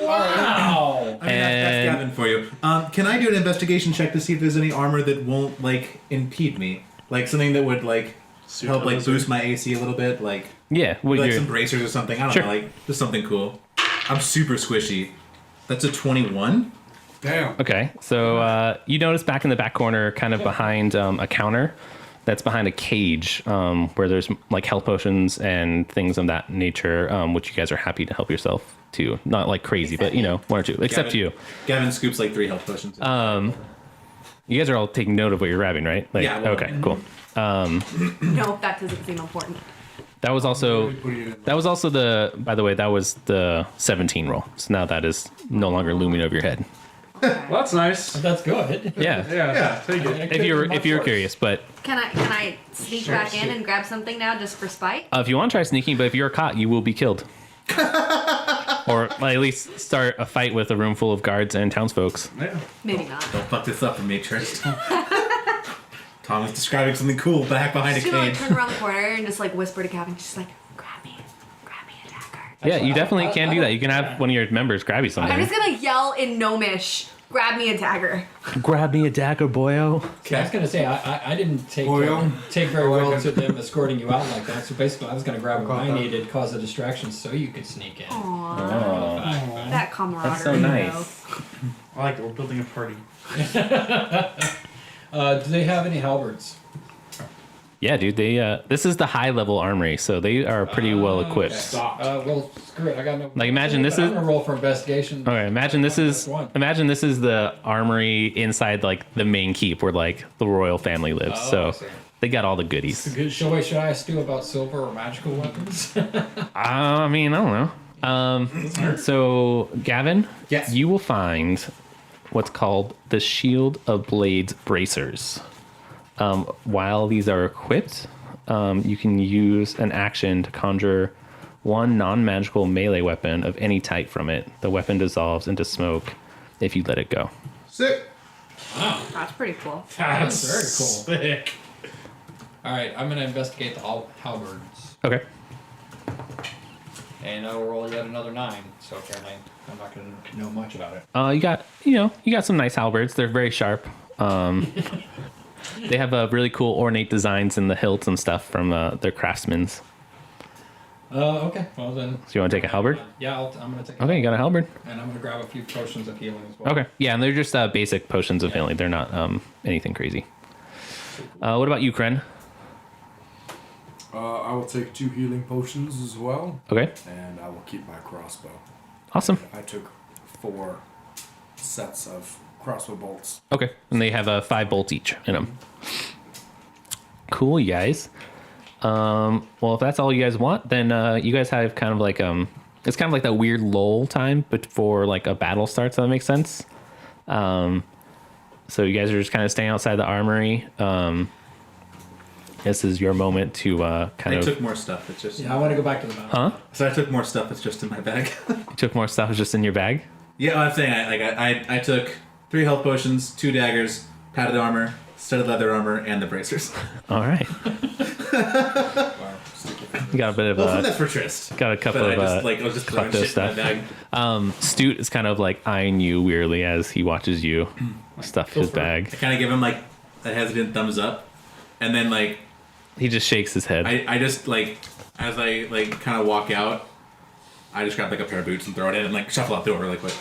Wow. I mean, that's Gavin for you. Can I do an investigation check to see if there's any armor that won't, like, impede me? Like, something that would, like, help, like, boost my AC a little bit? Like, Yeah. Well, like you're, some bracers or something? I don't Sure. know, like, just something cool. I'm super squishy. That's a 21? Damn. okay. So you notice back in the back corner, kind of behind a counter, that's behind a cage where there's like health potions and things of that nature, which you guys are happy to help yourself to. Not like crazy, but you know, 1 or 2. Except Gavin, you. Gavin scoops, like, 3 health potions. You guys are all taking note of what you're grabbing, right? Like, Yeah, well- okay, cool. No, that doesn't seem important. That was also the, by the way, that was the 17 roll. So now that is no longer looming over your head. Well, that's nice. That's good. Yeah. Yeah, take it. If you're curious, but Can I sneak back in and grab something now just for spite? if you want to try sneaking, but if you're caught, you will be killed. Or at least start a fight with a room full of guards and townsfolks. Yeah. Maybe not. Don't fuck this up for me, Tristan. Tom is describing something cool back behind a Just gonna like cage. turn around the corner and just like whisper to Gavin, just like grab me a dagger. Yeah, you definitely can do that. You can have one of your members grab you I'm something. just gonna yell in Gnomish, grab me a dagger. Grab me a dagger, boyo. I was gonna say I didn't take Boyo. take very well to them escorting you out like that. So basically, I was gonna grab what I needed, cause a distraction, so you could sneak in. Aww. That camaraderie. That's so nice. I like it. We're building a party. Do they have any halberds? Yeah, dude. They this is the high level armory, so they are pretty well equipped. Well, screw it. I got no. Like, imagine this I'm is- gonna roll for investigation. Okay, imagine this is One. the armory inside like the main keep where like the royal family lives. Oh, I So see. they got all the goodies. So wait, should I ask you about silver or magical weapons? I mean, I don't know. So Gavin, Yes. you will find what's called the Shield of Blades bracers. While these are equipped, you can use an action to conjure one non-magical melee weapon of any type from it. The weapon dissolves into smoke if you let it go. Sick. That's pretty cool. That's very cool. Sick. All right, I'm gonna investigate the halberds, Okay. and I'll roll yet another 9. So apparently, I'm not gonna know much about it. You got some nice halberds. They're very sharp. They have really cool ornate designs in the hilts and stuff from their craftsmen's. Okay. Well then. So you want to take a halberd? Yeah, I'm gonna take. Okay, you got a halberd. And I'm gonna grab a few potions of healing as well. Okay. Yeah, and they're just basic potions of healing. They're not anything crazy. What about you, Kren? I will take 2 healing potions as well, Okay. and I will keep my crossbow. Awesome. I took 4 sets of crossbow bolts. Okay. And they have 5 bolts each in them. Cool, you guys. Well, if that's all you guys want, then you guys have kind of like it's kind of like that weird lull time before like a battle starts. If that makes sense. So you guys are just kind of staying outside the armory. This is your moment to kind I of. took more stuff. It's just. Yeah, I want to go back to the battle. Huh? So I took more stuff. It's just in my bag. You took more stuff just in your bag. Yeah, I'm saying I took 3 health potions, 2 daggers, padded armor, studded leather armor, and the bracers. All right. You got a bit of Well, that's for Trist. got a couple But of I was just throwing klepto shit stuff. in my bag. Stute is kind of like eyeing you weirdly as he watches you stuff his bag. I kind of give him like a hesitant thumbs up, and then like He just shakes his head. I just like as I like kind of walk out, I just grab like a pair of boots and throw it in and like shuffle out the door really quick.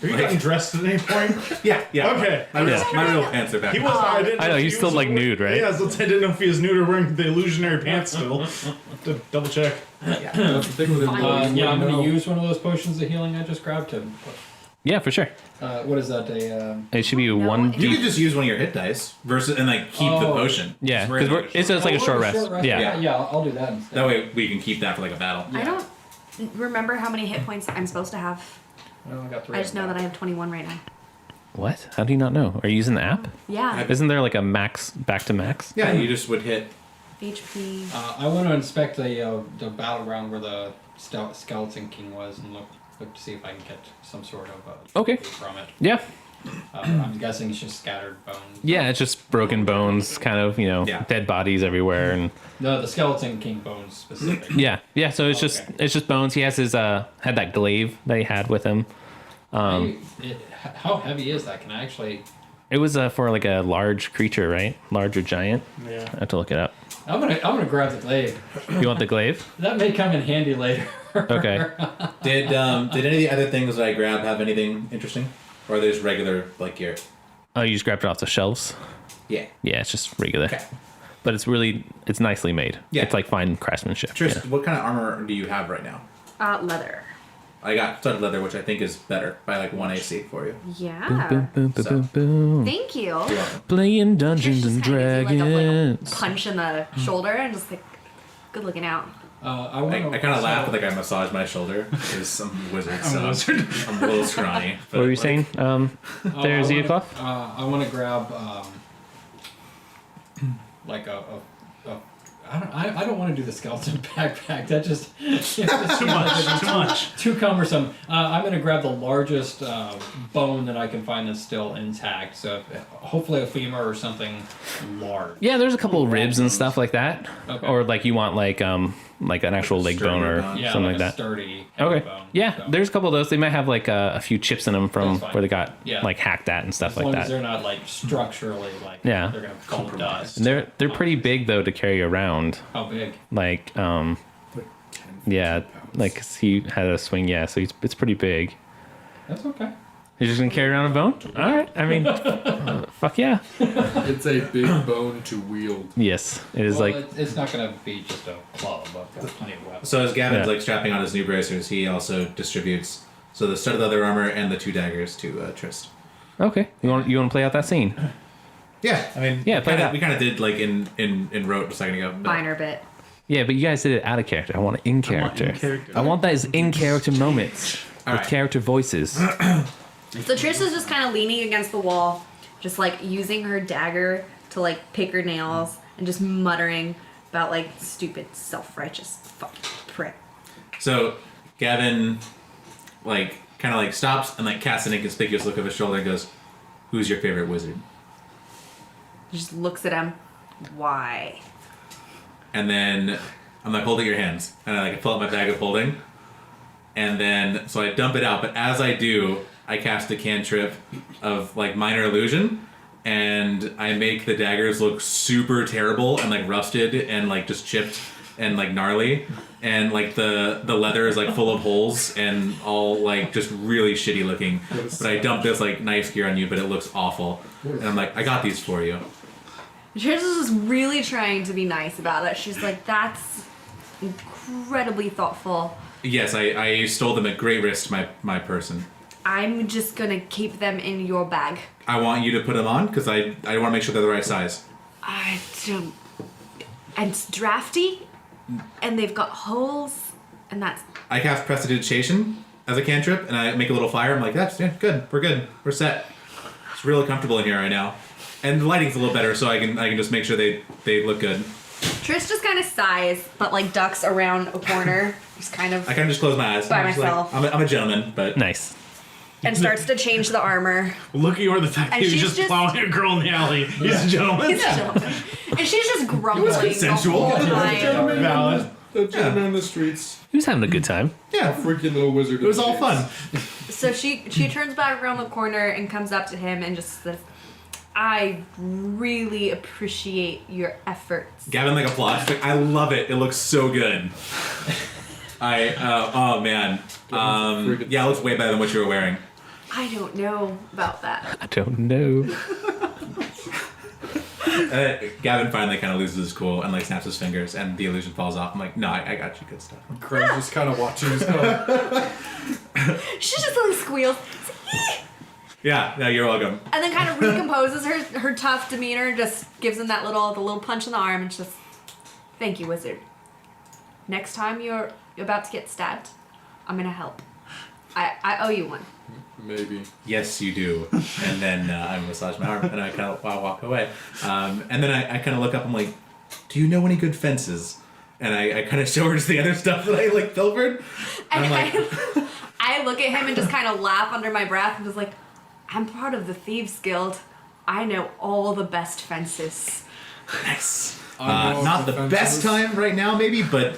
Are you getting dressed at any point? Yeah. Okay. My real pants are back. He was. I didn't. I know, if he's he still, was like, nude, right? Yeah, so I didn't know if he was nude or wearing the illusionary pants still. To double check. That's the thing with it. Yeah, I'm gonna use one of those potions of healing I just grabbed to. Yeah, for sure. What is that? It should be No, one. You it- could just use one of your hit dice versus and like keep the Oh. potion. Yeah, Just because it's just like a short rest. Yeah. Yeah, I'll do that instead. That way we can keep that for like a battle. I don't remember how many hit points I'm supposed to have. I only got 3. I just know that I have 21 right now. What? How do you not know? Are you using the app? Yeah. Isn't there like a max back to max? Yeah, you just would hit. HP. I want to inspect the battleground where the skeleton king was and look to see if I can get some sort of Okay. from it. Yeah. I'm guessing it's just scattered bones. Yeah, it's just broken bones, kind of, Yeah. dead bodies everywhere, and No, the skeleton king bones specifically. yeah. So it's just Okay. it's just bones. He has his had that glaive that he had with him. How heavy is that? Can I actually? It was for like a large creature, right? Large or giant. Yeah. I have to look it up. I'm gonna grab the glaive. You want the glaive? That may come in handy later. Okay. Did any of the other things that I grab have anything interesting, or are they just regular like gear? Oh, you just grabbed it off the shelves? Yeah. Yeah, it's just regular. Okay. But it's nicely made. Yeah. It's like fine craftsmanship. Trist, Yeah. what kind of armor do you have right now? Leather. I got studded leather, which I think is better by like 1 AC for you. Yeah. Boom, boom, boom, So- boom, boom. Thank you. You're welcome. Playing Trish Dungeons just and kinda gives you, like, a Dragons. punch in the shoulder and just like, good looking out. I want I kind of laugh, but like I massage my shoulder because I'm a wizard, so I'm a wizard. I'm a little scrawny. What were you saying? There's Zeakoff? I want to grab like I don't want to do the skeleton backpack. That just Too much. too cumbersome. I'm going to grab the largest bone that I can find that's still intact. So hopefully a femur or something large. Yeah, there's a couple ribs and stuff like that. Okay. Or like you want like an actual leg bone or Yeah, something like like a that. sturdy heavy Okay. bone. Yeah, So, there's a couple of those. They might have like a few chips in them from That's fine. where they got Yeah. like hacked at and stuff as like long as that. they're not like structurally like Yeah. they're going to fall to dust. And they're pretty big though to carry around. How big? Like Like 10, yeah, 15 pounds. like 'cause he had a swing. Yeah, so it's pretty big. That's okay. You're just gonna carry around a bone? All right. I mean, fuck yeah. It's a big bone to wield. Yes, it is Well, like it's not going to be just a club. I've got plenty of weapons. So as Gavin's Yeah. like strapping on his new bracers, he also distributes the studded leather armor and the 2 daggers to Trist. okay. You want to play out that scene? Yeah, I mean, Yeah, play that. we kind of did like in rote a second ago. but- Minor bit. Yeah, but you guys did it out of character. I want it in character. in character. I want that as in character moments All with right. character voices. So Tristan's just kind of leaning against the wall, just like using her dagger to like pick her nails and just muttering about like stupid self-righteous fucking prick. So Gavin, like, kind of like stops and like casts an inconspicuous look of his shoulder and goes, "Who's your favorite wizard?" He just looks at him. Why? And then I'm like, "Hold out your hands," and I like pull out my bag of holding, and then so I dump it out. But as I do, I cast a cantrip of like minor illusion, and I make the daggers look super terrible and like rusted and like just chipped and like gnarly, and like the leather is like full of holes and all like just really shitty looking. But I dump this like knife gear on you, but it looks awful, and I'm like, "I got these for you." Tristan's just really trying to be nice about it. She's like, that's incredibly thoughtful. Yes, I stole them at great risk to my person. I'm just gonna keep them in your bag. I want you to put them on because I want to make sure they're the right size. I don't. And it's drafty, and they've got holes, and that's. I cast Prestidigitation as a cantrip, and I make a little fire. I'm like, "That's good. We're good. We're set." It's really comfortable in here right now, and the lighting's a little better, so I can just make sure they look good. Trish just kind of sighs, but like ducks around a corner, just kind of, I kind of just close my eyes. By I'm just like, myself. I'm a gentleman, but Nice. and starts to change the armor. Looking over the fact that And he was she's just just- plowing a girl in the alley. He's a gentleman. He's a gentleman. And she's just grumbling consensual. the whole time. Valid. The gentleman in the streets. He was having a good time. yeah, Freaking little wizard. it was all fun. So she turns back around the corner and comes up to him and just says, I really appreciate your efforts. Gavin like applauds. She's like, "I love it. It looks so good." Oh man. Yeah, it looks way better than what you were wearing. I don't know about that. I don't know. Gavin finally kind of loses his cool and like snaps his fingers, and the illusion falls off. I'm like, "No, I got you. Good stuff." Craig's just kind of watching his stuff. She just like squeals Yeah, no, you're welcome. and then kind of recomposes her tough demeanor and just gives him the little punch in the arm and just, thank you, wizard. Next time you're about to get stabbed, I'm gonna help. I owe you one. Maybe. Yes, you do. And then I massage my arm, and I kind of walk away. And then I kind of look up. I'm like, "Do you know any good fences?" And I kind of show her just the other stuff that I like pilfered. And I'm like, I look at him and just kind of laugh under my breath and was like, I'm part of the Thieves Guild. I know all the best fences. "Nice." I know Not the defenses. best time right now, maybe, but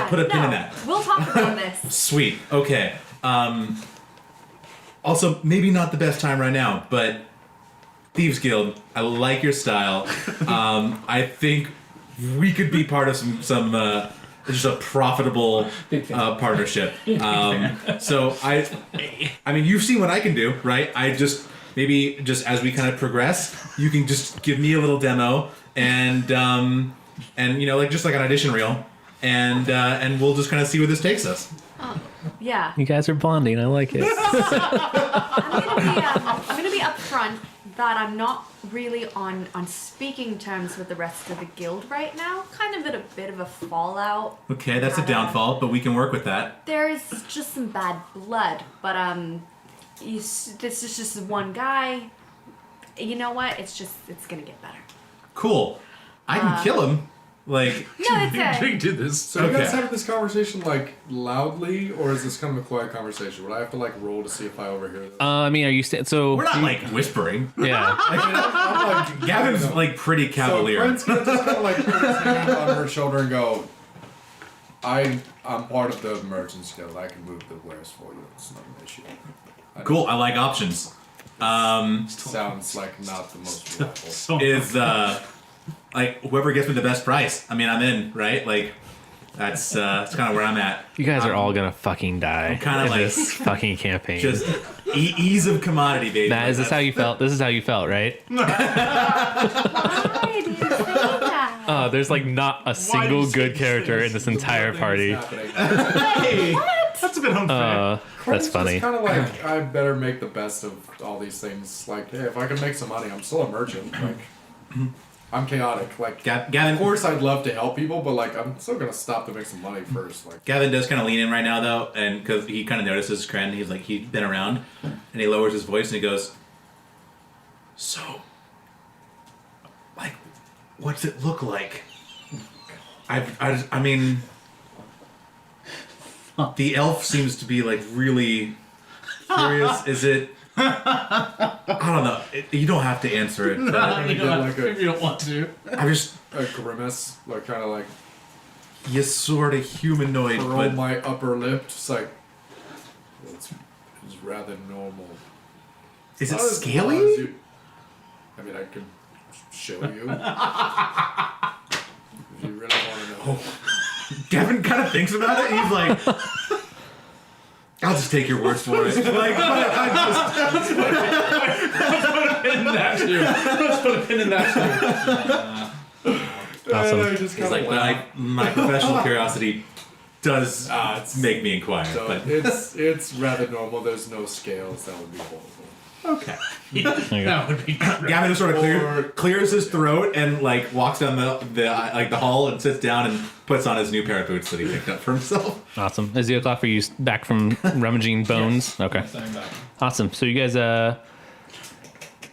put a pin in that. We'll talk about this. Sweet. Okay. Also, maybe not the best time right now, but Thieves Guild, I like your style. I think we could be part of some just a profitable partnership. So I mean, you've seen what I can do, right? I just maybe just as we kind of progress, you can just give me a little demo and you know, like just like an audition reel, and we'll just kind of see where this takes us. Yeah. You guys are bonding. I like it. I'm gonna be upfront that I'm not really on speaking terms with the rest of the guild right now. Kind of at a bit of a fallout. Okay, that's a downfall, but we can work with that. There's just some bad blood, but this is just one guy. You know what? It's gonna get better. Cool. I can kill him. Like, No, it's We a, can do this. So you guys Okay. having this conversation like loudly, or is this kind of a quiet conversation? Would I have to like roll to see if I overhear this? I mean, are you so? we're not like whispering. Yeah. I'm like, Gavin's like pretty so cavalier. Brent's gonna just kind of like put his hand on her shoulder and go, I'm part of the merchants guild. I can move the wares for you. It's not an issue. Cool. I like options. Sounds like not the most reliable. Is like whoever gets me the best price. I mean, I'm in, right? Like that's kind of where I'm at. You guys are all gonna fucking die. kinda in like- this fucking campaign. Just ease of commodity, baby. Matt, is this how you felt? This is how you felt, right? why do you say that? There's like not a single good character in this entire party. Hey, that's a bit unfair. That's funny. Kind of like I better make the best of all these things. Like, hey, if I can make some money, I'm still a merchant. Like, I'm chaotic. Like, Gavin, of course, I'd love to help people, but like, I'm still gonna stop to make some money first. Like, Gavin does kind of lean in right now, though, and because he kind of notices Kren, he's like, he's been around, and he lowers his voice and he goes, "So, like, what's it look like?" I mean, the elf seems to be like really curious. Is it? I don't know. You don't have to answer it. But You don't, like if you don't want to. I'm just a grimace, like kind of like you sort of humanoid, curl but my upper lip, just like it's rather normal. is it Not as scaly? long as you- I mean, I could show you. If you really want to know. Gavin kind of thinks about it. He's like, "I'll just take your words for it." Like, Let's put a pin in that too. Let's put a pin in that too. Awesome. And I just he's kinda like, laugh. my professional curiosity does It's- make me inquire, So but it's rather normal. There's no scales. That would be horrible. okay. That would be great. Gavin just sort of Or- clears his throat and like walks down the hall and sits down and puts on his new pair of boots that he picked up for himself. Awesome. Is the o'clock for you back from rummaging bones? Okay. Send him back. Awesome. So you guys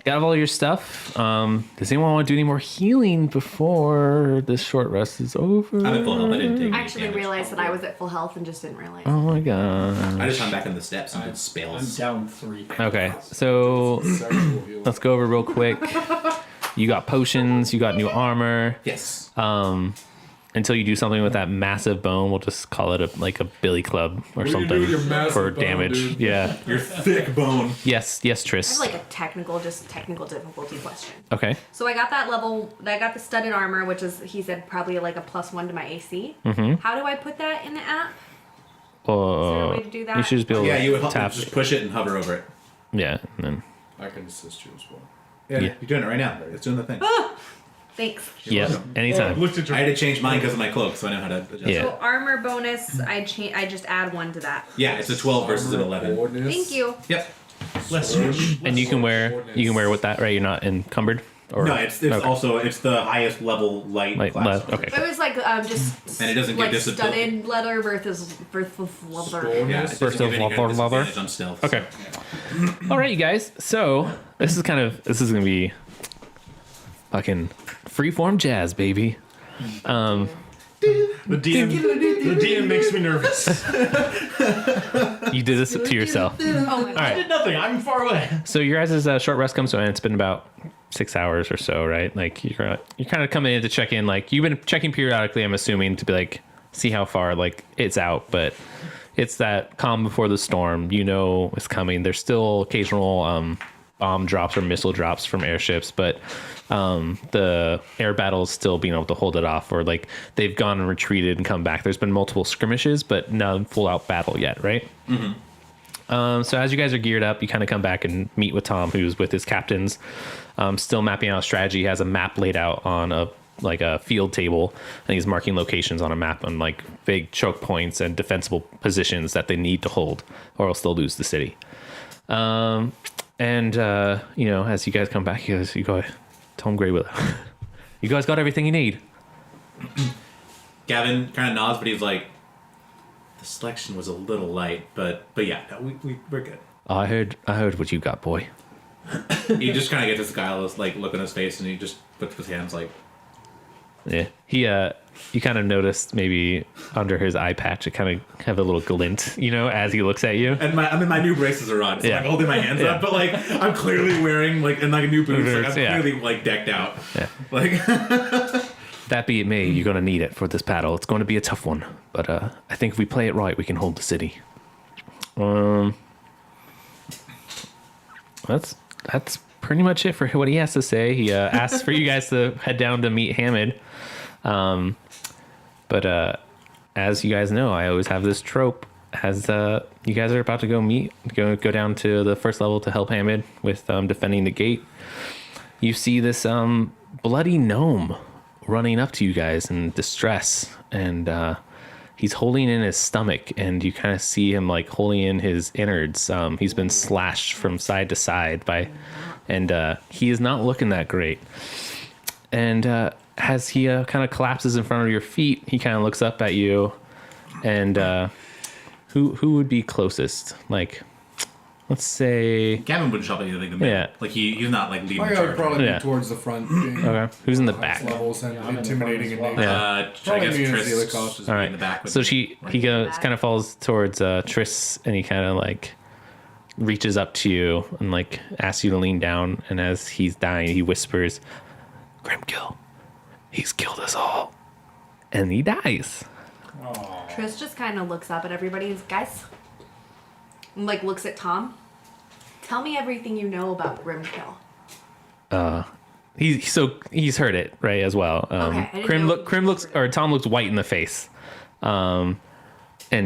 got all your stuff. Does anyone want to do any more healing before this short rest is over? I'm at full health. I didn't take I any actually damage. realized that I was at full health and just didn't realize. Oh my god. I just hung back on the steps and did I'm spells. down 3. Okay, so Sexual healing. let's go over real quick. You got potions, you got new armor. Yes. Until you do something with that massive bone, we'll just call it a billy club or What do you something do with your massive for bone, damage. dude? Yeah. Your thick bone. Yes, I Tris. have like a technical difficulty question. Okay. So I got that level. I got the studded armor, which is he said probably like a +1 to my AC. Mm-hmm. How do I put that in the app? there a way to do that? You should just be able Yeah, to you would tap. just push it and hover over it. Yeah, and then I can assist you as well. Yeah, Yeah. you're doing it right now. It's doing the thing. Thanks. yeah, anytime. Looked at I your had to change mine because of my cloak, so I know how to adjust. Yeah. So armor bonus, I just add 1 to that. Yeah, it's a 12 versus an 11. Bonus. Thank you. Yep. Let's switch. And you can wear with that, right? You're not encumbered. Or No, it's okay. also it's the highest level light Like, class. okay. It was like just And it doesn't like give disability. studded leather versus leather. Yeah, Bonus. it First doesn't give of any kind of leather. disadvantage on stealth. Okay. All right, you guys. So this is gonna be fucking freeform jazz, baby. The DM makes me nervous. You did this to yourself. Oh my All god. I right. did nothing. I'm far away. So your guys' short rest comes to an end. It's been about 6 hours or so, right? Like you're kind of coming in to check in. Like you've been checking periodically, I'm assuming, to be like see how far like it's out, but it's that calm before the storm. You know it's coming. There's still occasional bomb drops or missile drops from airships, but the air battle is still being able to hold it off, or like they've gone and retreated and come back. There's been multiple skirmishes, but no full out battle yet, right? So as you guys are geared up, you kind of come back and meet with Tom, who's with his captains, still mapping out a strategy. He has a map laid out on a field table, and he's marking locations on a map on like big choke points and defensible positions that they need to hold, or else they'll lose the city. As you guys come back, you go, Tom Greywillow. You guys got everything you need? Gavin kind of nods, but he's like, the selection was a little light, but yeah, no, we're good. I heard what you got, boy. He just kind of gets this guileless like look on his face, and he just puts his hands like, Yeah. You kind of noticed maybe under his eye patch, it kind of have a little glint, as he looks at you. and my new braces are on, so Yeah. I'm holding my hands up, but like I'm clearly wearing like new boots, like I'm Yeah. clearly like decked out. Yeah. Like That be it me, you're gonna need it for this battle. It's going to be a tough one, but I think if we play it right, we can hold the city. That's pretty much it for what he has to say. He asks for you guys to head down to meet Hamid. But as you guys know, I always have this trope. As you guys are about to go down to the first level to help Hamid with defending the gate, you see this bloody gnome running up to you guys in distress, and he's holding in his stomach, and you kind of see him like holding in his innards. He's been slashed from side to side and he is not looking that great. And as he kind of collapses in front of your feet, he kind of looks up at you, and who would be closest? Like, let's say Gavin would jump at you, I think, the middle. Yeah. Like he's not like leading I the would charge. probably Yeah. be towards the front. Being okay, who's in the back? levels and I'm in the intimidating in front as nature. well. I Probably guess me and Tris Zelikos. is All in right. the back. With So me. he goes kind of falls towards Tris, and he kind of like reaches up to you and like asks you to lean down. And as he's dying, he whispers, "Grimkill, he's killed us all," and he dies. Tris just kind of looks up at everybody and says, guys, and like looks at Tom. Tell me everything you know about Grimkill. He's heard it right as well. Okay, I didn't know- Tom looks white in the face, and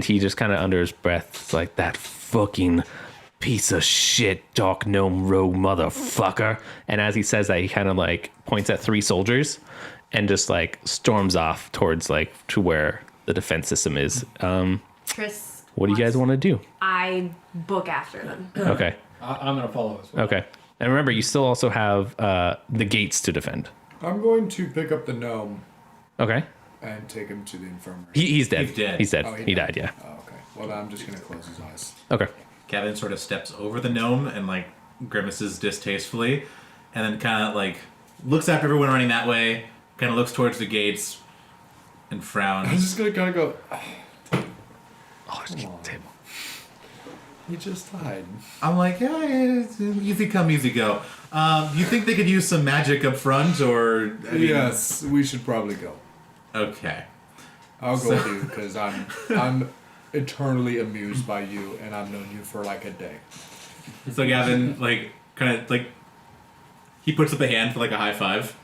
he just kind of under his breath is like, "That fucking piece of shit dark gnome rogue motherfucker." And as he says that, he kind of like points at 3 soldiers and just like storms off towards like to where the defense system is. Tris. What do you guys want to do? I book after them. Okay. I'm gonna follow as well. Okay. And remember, you still also have the gates to defend. I'm going to pick up the gnome Okay. and take him to the infirmary. He's dead. He's dead. He's dead. Oh, he died, yeah. Oh, okay. Well, then I'm just gonna close his eyes. Okay. Gavin sort of steps over the gnome and like grimaces distastefully, and then kind of like looks after everyone running that way, kind of looks towards the gates, and I'm frowns. just gonna kind of go. Oh, there's a table. He just died. I'm like, yeah, easy come, easy go. You think they could use some magic up front, or I mean, Yes, we should probably go. Okay. I'll go with you because I'm eternally amused by you, and I've known you for like a day. So Gavin, like, kind of like, he puts up a hand for like a high five,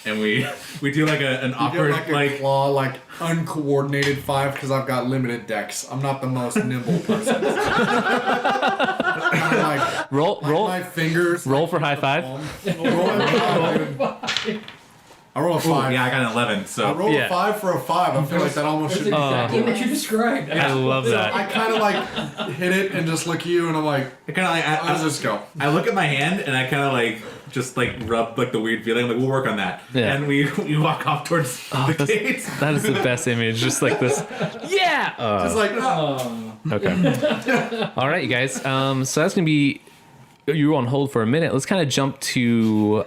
and we do like an You awkward get like a claw, like uncoordinated 5 because I've got limited decks. I'm not the most nimble person. like, Roll my fingers. roll like, for high five. I roll a 5. Yeah, I got an 11. I So roll Yeah. a 5 for a 5. I feel like that almost That's should. exactly what you described. I love I that. kind of like hit it and just look at you, and I'm like, I kind of like how does this go? I look at my hand and I kind of like just like rub like the weird feeling. Like we'll work on that. Yeah. And we walk off towards the gates. That is the best image. Just like this. Yeah. It's like, Okay. All right, you guys. So that's gonna be. You were on hold for a minute. Let's kind of jump to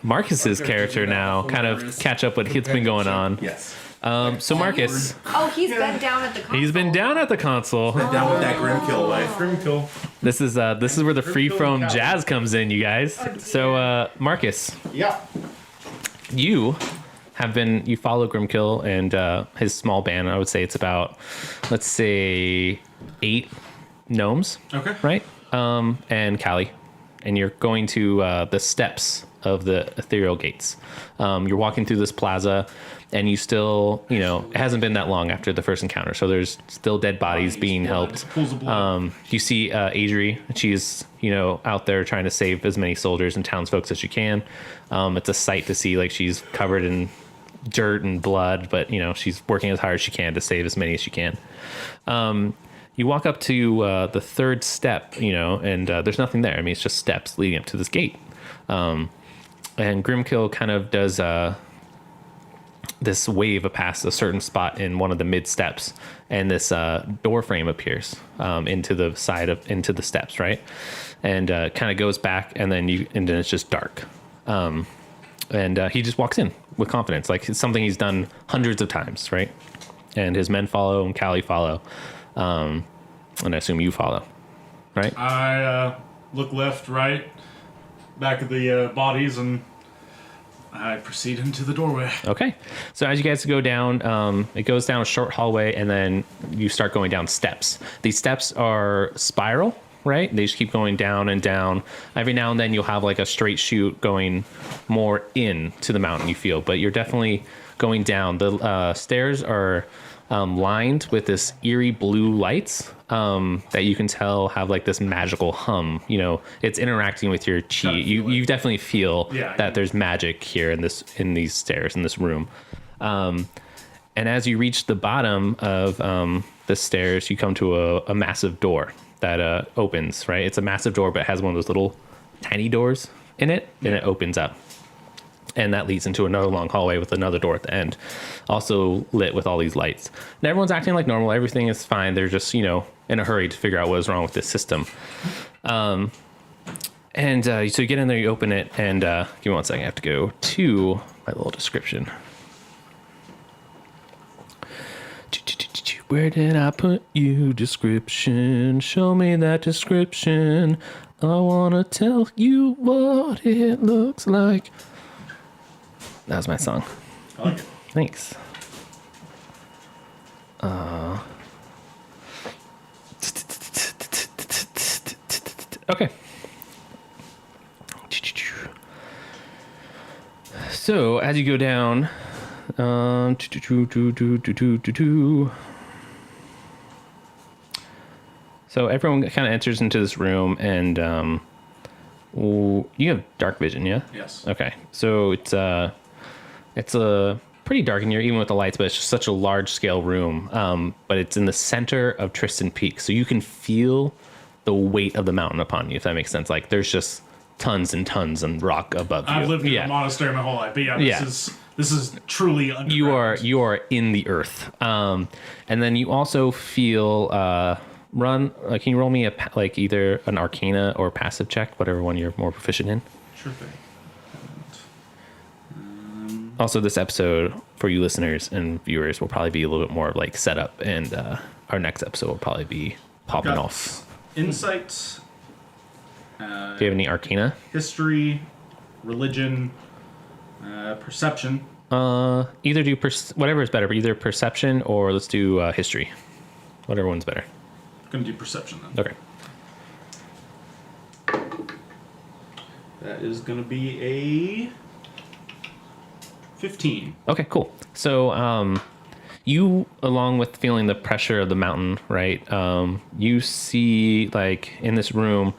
Marcus's character now. Kind of catch up what what's been going on. Yes. So Marcus, Oh, he's been down at the console. he's been down at the console. Down with that Grimkill wife. Grimkill. This is where the free from jazz comes in, you guys. So Marcus, Yeah. you follow Grimkill and his small band. I would say it's about, let's say, 8 gnomes, Okay. right? And Callie, and you're going to the steps of the ethereal gates. You're walking through this plaza, and you still, it hasn't been that long after the first encounter, so there's still dead bodies being helped. Pools of blood. You see Adri. She's out there trying to save as many soldiers and townsfolk as she can. It's a sight to see. Like, she's covered in dirt and blood, but she's working as hard as she can to save as many as she can. you walk up to the third step, and there's nothing there. I mean, it's just steps leading up to this gate. And Grimkill kind of does this wave past a certain spot in one of the mid steps, and this door frame appears into the steps, right? And kind of goes back, and then it's just dark. And he just walks in with confidence, like it's something he's done hundreds of times, right? And his men follow, and Callie follow, and I assume you follow, right? I look left, right, back at the bodies, and I proceed into the doorway. Okay. So as you guys go down, it goes down a short hallway, and then you start going down steps. These steps are spiral, right? They just keep going down and down. Every now and then you'll have like a straight chute going more into the mountain, you feel, but you're definitely going down. The stairs are lined with this eerie blue lights that you can tell have like this magical hum. It's interacting with your chi. You definitely feel that there's magic here in these stairs, in this room. And as you reach the bottom of the stairs, you come to a massive door that opens, right? It's a massive door, but it has one of those little tiny doors in it, and it opens up. And that leads into another long hallway with another door at the end, also lit with all these lights. And everyone's acting like normal. Everything is fine. They're just, in a hurry to figure out what is wrong with this system. So you get in there, you open it, and give me one second. I have to go to my little description. Where did I put you? Description. Show me that description. I want to tell you what it looks like. That was my song. I like it. Thanks. Okay. So as you go down, so everyone kind of enters into this room, and you have dark vision, yeah? Yes. Okay, so it's a pretty dark in here, even with the lights, but it's just such a large scale room. But it's in the center of Tristan Peak, so you can feel the weight of the mountain upon you, if that makes sense. Like there's just tons and tons of rock above you. I've lived in a monastery my whole life, but this is truly underground. You are in the earth, and then you also feel. Can you roll me either an Arcana or passive check, whatever one you're more proficient in? Sure thing. Also, this episode for you listeners and viewers will probably be a little bit more like setup, and our next episode will probably be popping off. Insight. Do you have any Arcana? History, religion, perception. Either do whatever is better, but either perception or let's do history. Whatever one's better. Gonna do perception then. Okay. That is gonna be a 15. Okay, cool. So, you, along with feeling the pressure of the mountain, right? You see, like, in this room,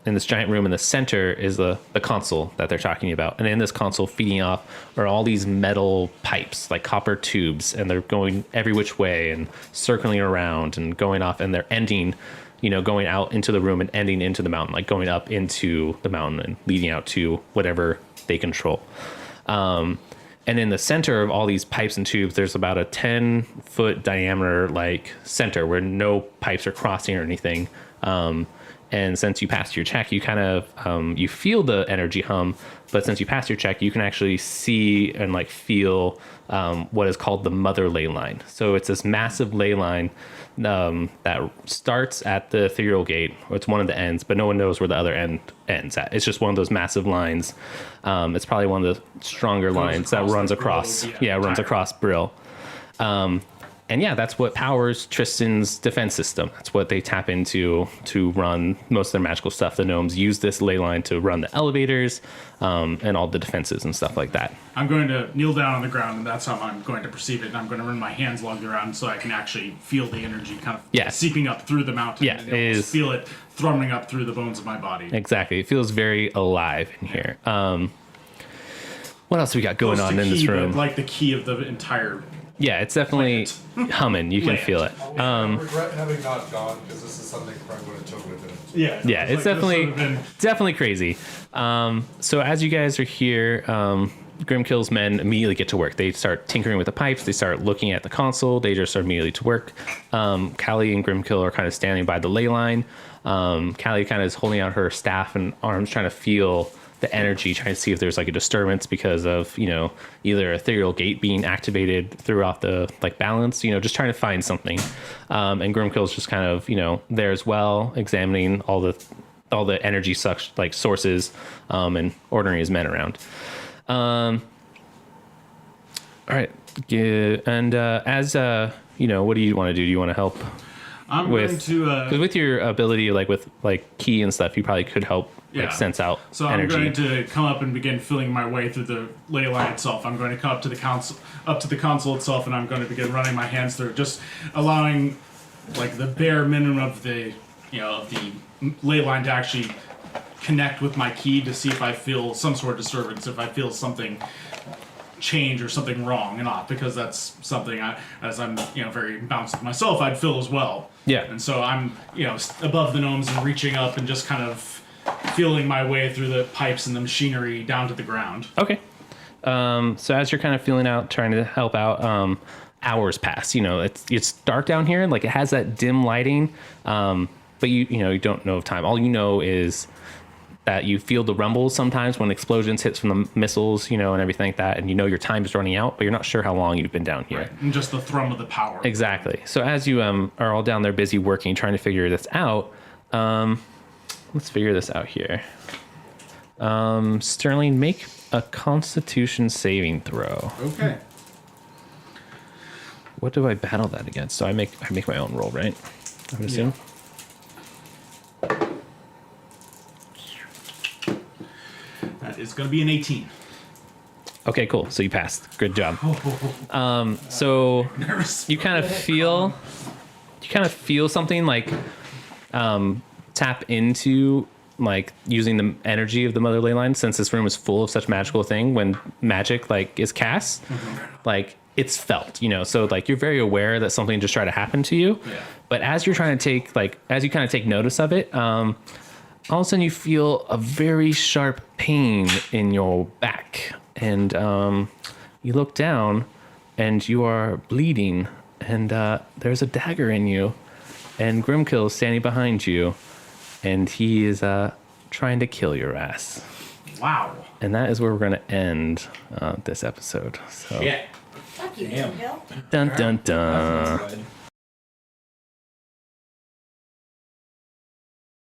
in this giant room in the center is the console that they're talking about. And in this console feeding off are all these metal pipes, like copper tubes, and they're going every which way and circling around and going off, and they're ending, going out into the room and ending into the mountain, like going up into the mountain and leading out to whatever they control. And in the center of all these pipes and tubes, there's about a 10-foot diameter, like, center where no pipes are crossing or anything. And since you passed your check, you kind of, you feel the energy hum, but since you passed your check, you can actually see and like feel what is called the mother ley line. So it's this massive ley line that starts at the ethereal gate. It's one of the ends, but no one knows where the other end ends at. It's just one of those massive lines. It's probably one of the stronger lines that runs across. Runs across Brill. And yeah, that's what powers Tristan's defense system. That's what they tap into to run most of their magical stuff. The gnomes use this ley line to run the elevators and all the defenses and stuff like that. I'm going to kneel down on the ground, and that's how I'm going to perceive it. And I'm going to run my hands along the ground so I can actually feel the energy kind of seeping up through the mountain. Yeah, and feel it thrumming up through the bones of my body. Exactly. It feels very alive in here. What else we got going on in this room? Like the key of the entire Yeah, it's definitely humming. You can Land. feel it. I regret having not gone because this is something I probably would have chosen a bit. Yeah. It's definitely crazy. So as you guys are here, Grimkill's men immediately get to work. They start tinkering with the pipes. They start looking at the console. They just start immediately to work. Callie and Grimkill are kind of standing by the ley line. Callie kind of is holding out her staff and arms, trying to feel the energy, trying to see if there's like a disturbance because of, either ethereal gate being activated throughout the balance, just trying to find something. And Grimkill's just kind of, there as well, examining all the energy sources, and ordering his men around. All right. Yeah, and as what do you want to do? Do you want to help? I'm going to because with your ability, with key and stuff, you probably could help sense out So energy. I'm going to come up and begin feeling my way through the ley line itself. I'm going to come up to the console itself, and I'm going to begin running my hands through, just allowing the bare minimum of the of the ley line to actually connect with my key to see if I feel some sort of disturbance, if I feel something change or something wrong or not, because that's something as I'm very balanced with myself, I'd feel as well. Yeah. And so I'm above the gnomes and reaching up and just kind of feeling my way through the pipes and the machinery down to the ground. Okay. So as you're kind of feeling out, trying to help out, hours pass. It's dark down here, it has that dim lighting, but you don't know of time. All you know is that you feel the rumbles sometimes when explosions hits from the missiles, and everything like that, and your time is running out, but you're not sure how long you've been down here. Right. And just the thrum of the power. Exactly. So as you are all down there busy working, trying to figure this out, let's figure this out here. Sterling, make a Constitution saving throw. Okay. What do I battle that against? So I make my own roll, right? I would assume. That is going to be an 18. Okay, cool. So you passed. Good job. So you kind of feel something tap into using the energy of the mother ley line, since this room is full of such magical thing. When magic is cast, it's felt, so you're very aware that something just tried to happen to you. Yeah. But as you're trying to take notice of it, all of a sudden you feel a very sharp pain in your back, and you look down and you are bleeding, and there's a dagger in you, and Grimkill is standing behind you, and he is trying to kill your ass. Wow. And that is where we're going to end this episode. So. Yeah. Fuck you, Damn. Hill. Dun dun dun. That's good.